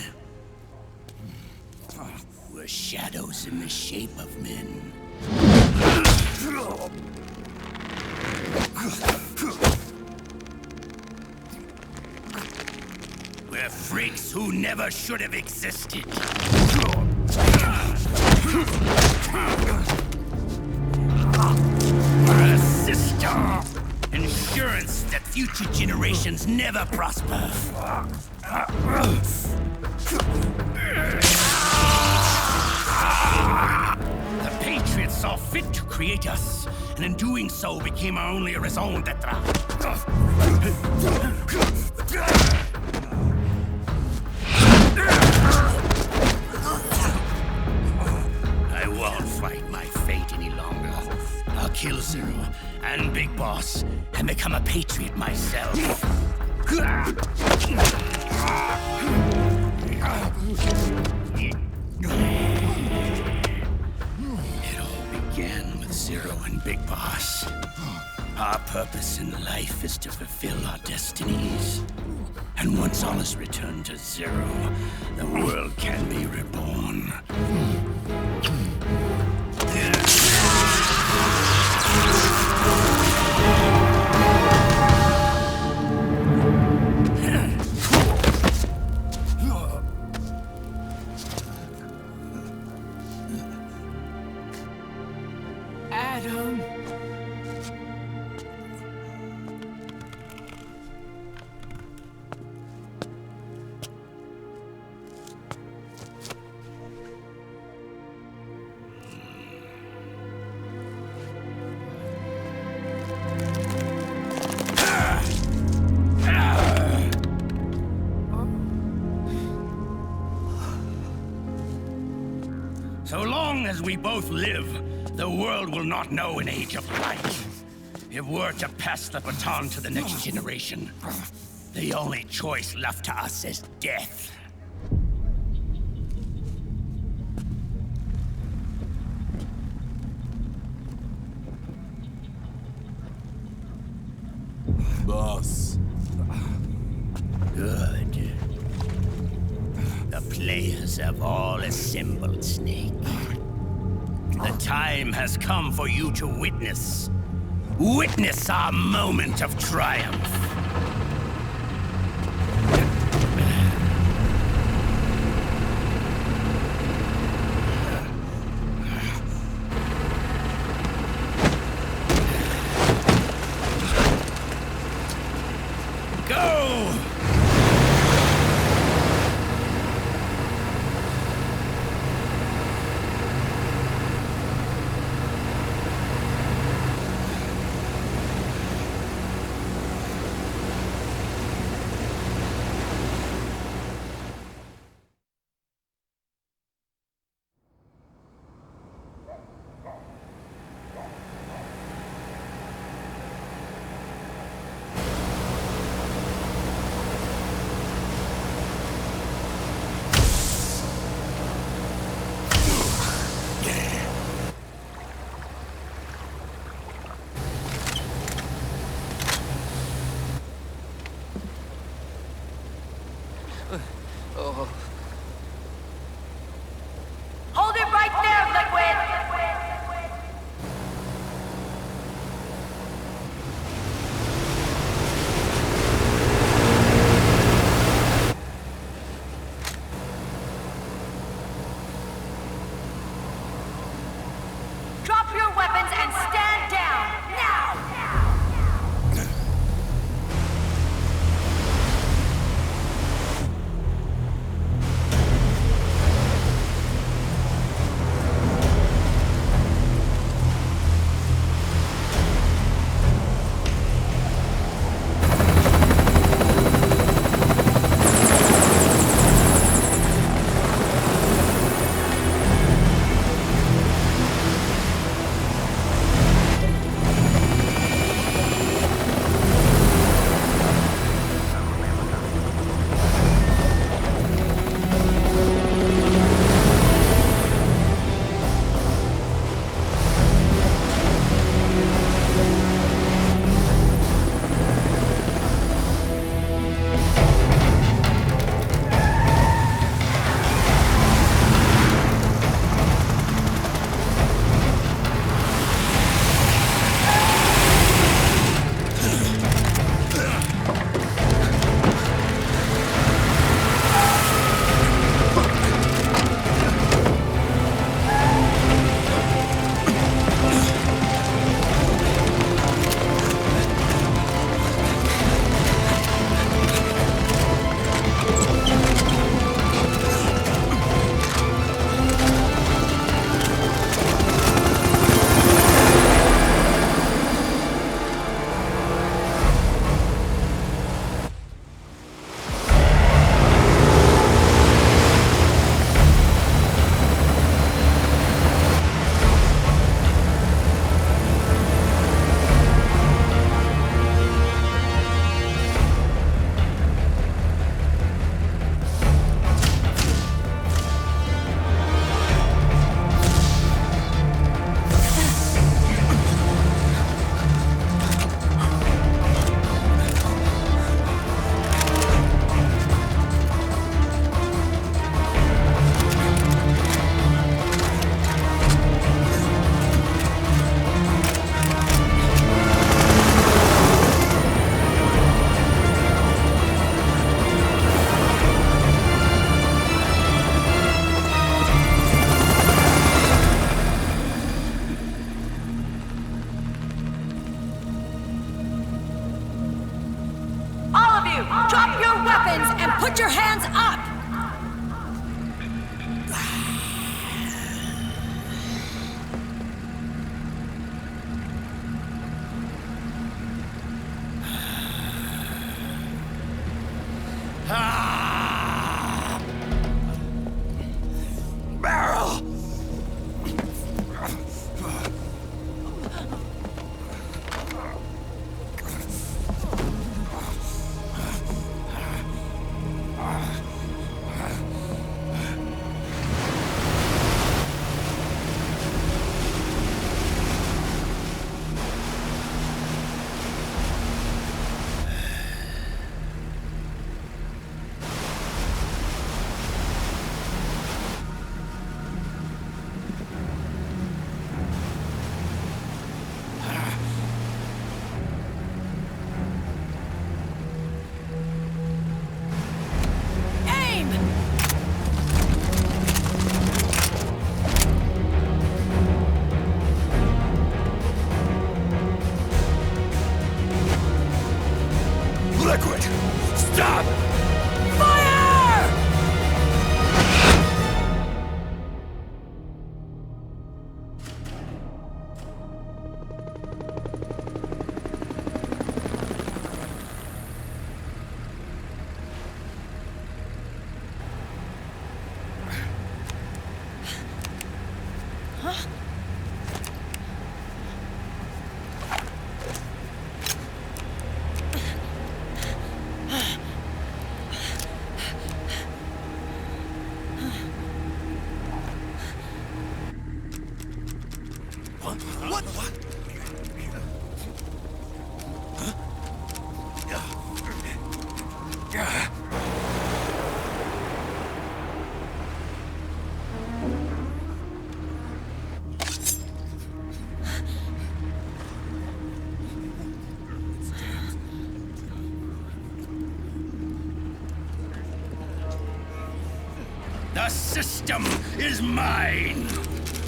We're shadows in the shape of men. We're freaks who never should have existed. We're a system. Insurance that future generations never prosper. The Patriots saw fit to create us, and in doing so became our only raison d'etre. I won't fight my fate any longer. I'll kill Zero and Big Boss and become a Patriot myself. It all began with Zero and Big Boss. Our purpose in life is to fulfill our destinies. And once all is returned to Zero, the world can be reborn. Adam. So long as we both live, the world will not know an age of light. If we're to pass the baton to the next generation, the only choice left to us is death. Boss. Good. The players have all assembled, Snake. The time has come for you to witness. Witness our moment of triumph. Hold it right there, Liquid! Drop your weapons and stand down, now! Drop your weapons and put your hands up! Barrel! Liquid! Stop! Fire! The system is mine.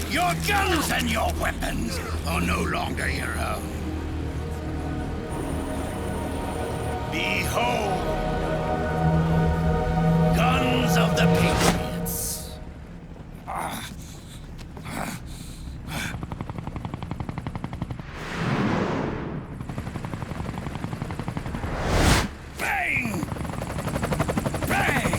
Your guns and your weapons are no longer your own. Behold, guns of the Patriots. Bang! Bang!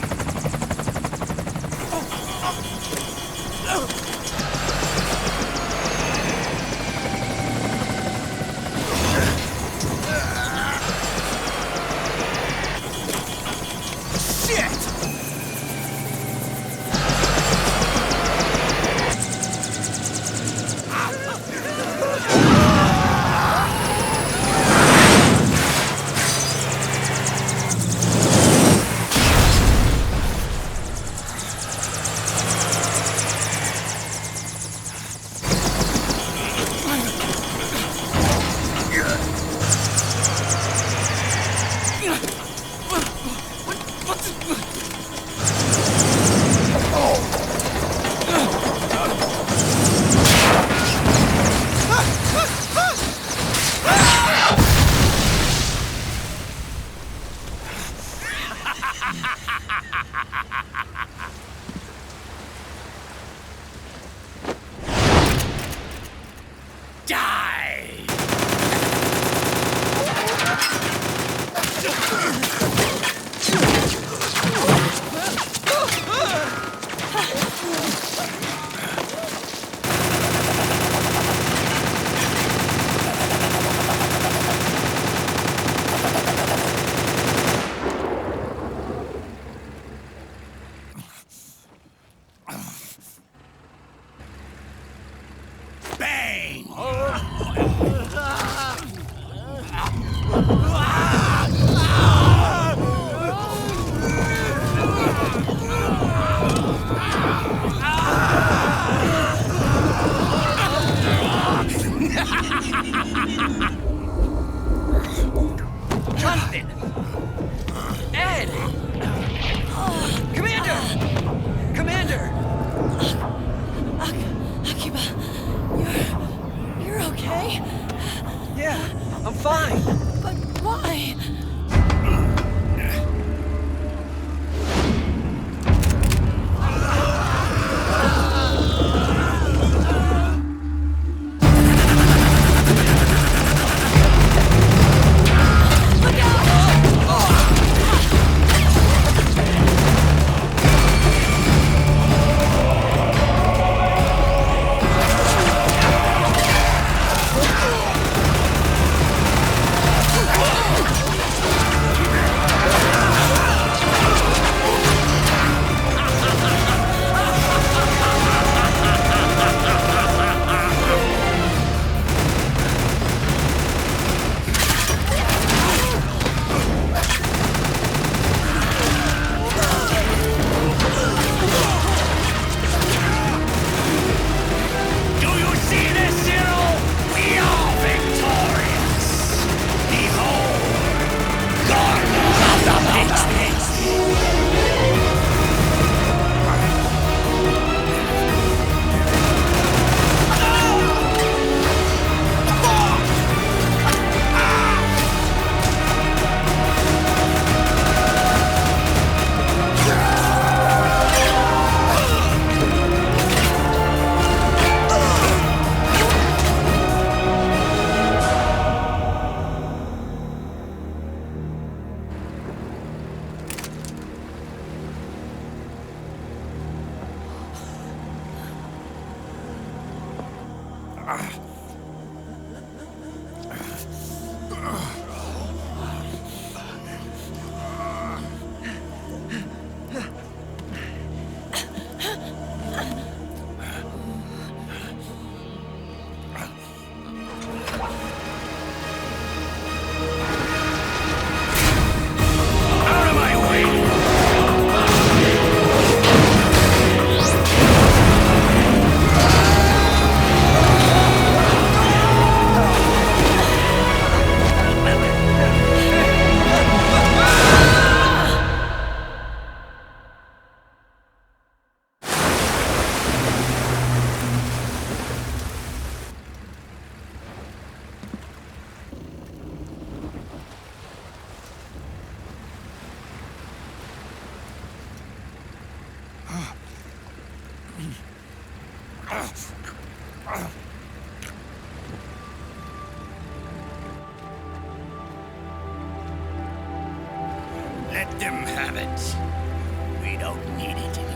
Jonathan! Ed! Commander! Commander! Akiba, you're okay? Yeah, I'm fine. But why? Look out! Let them have it. We don't need it anymore.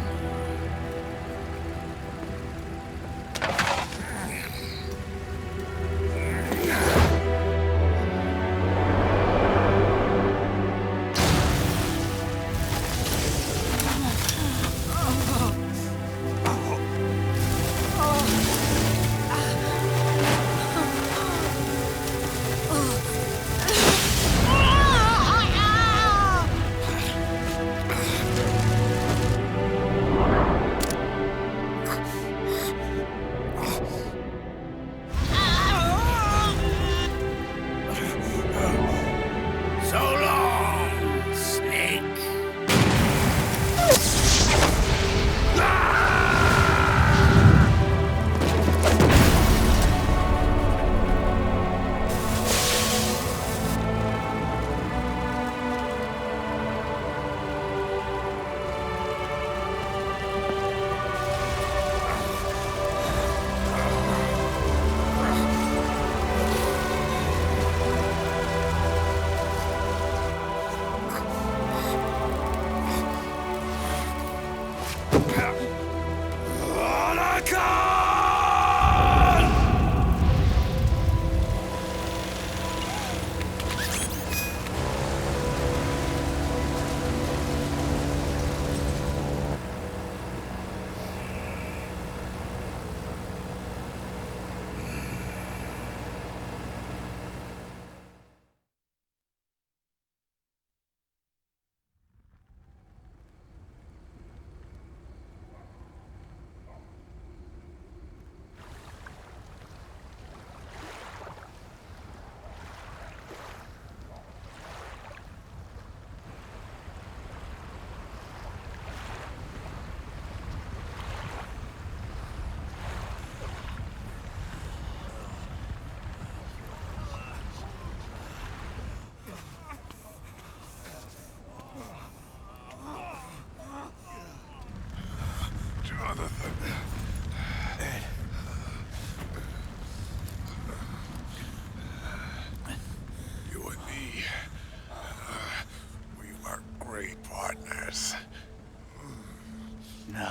No.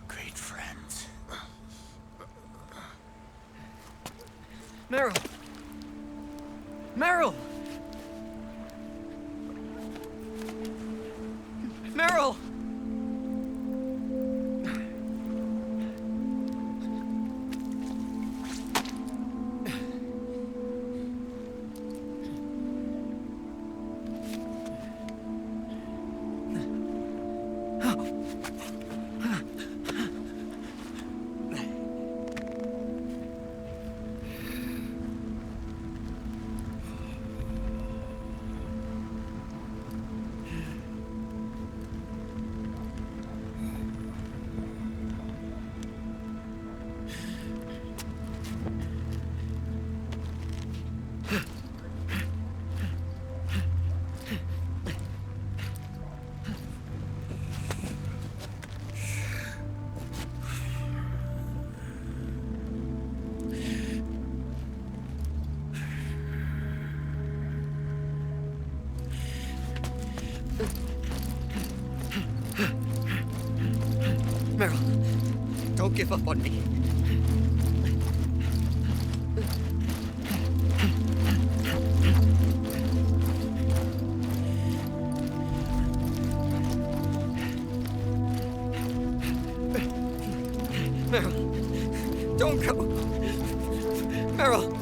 Great friends. Meryl! Meryl! Meryl! Meryl, don't give up on me. Meryl, don't go. Meryl.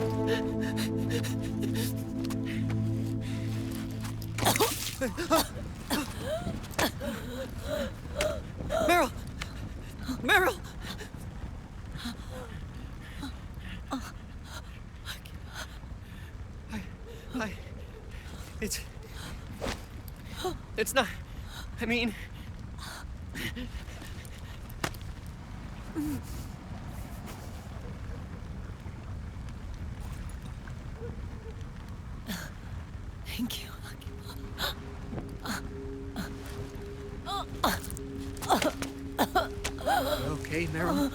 Meryl! Meryl! It's not... I mean... Thank you. You okay, Meryl?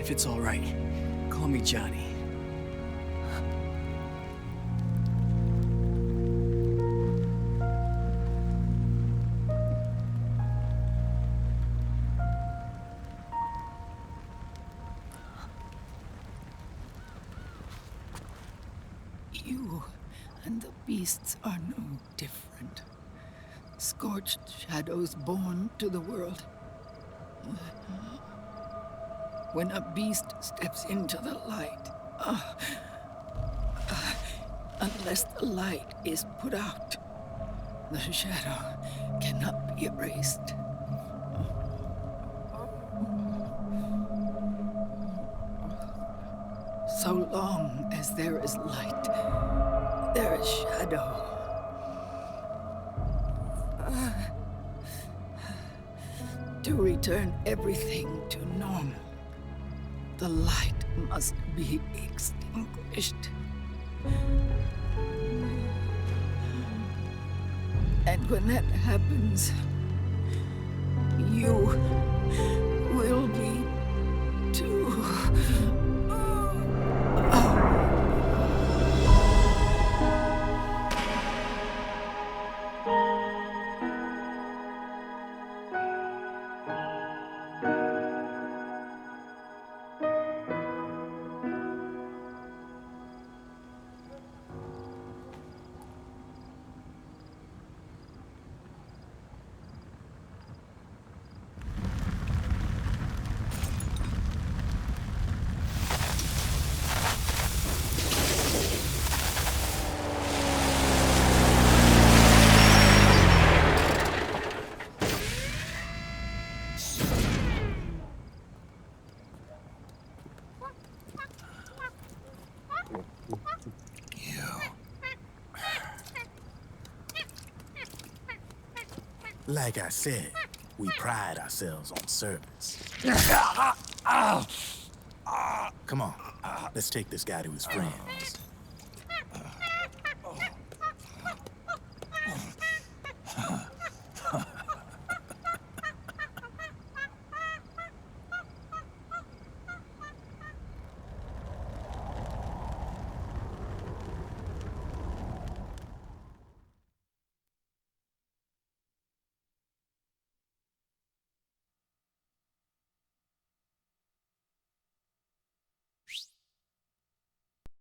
If it's all right, call me Johnny. You and the beasts are no different. Scorched shadows born to the world. When a beast steps into the light, unless the light is put out, the shadow cannot be erased. So long as there is light, there is shadow. To return everything to normal, the light must be extinguished. And when that happens, you will be too. Like I said, we pride ourselves on service. Come on, let's take this guy to his friends.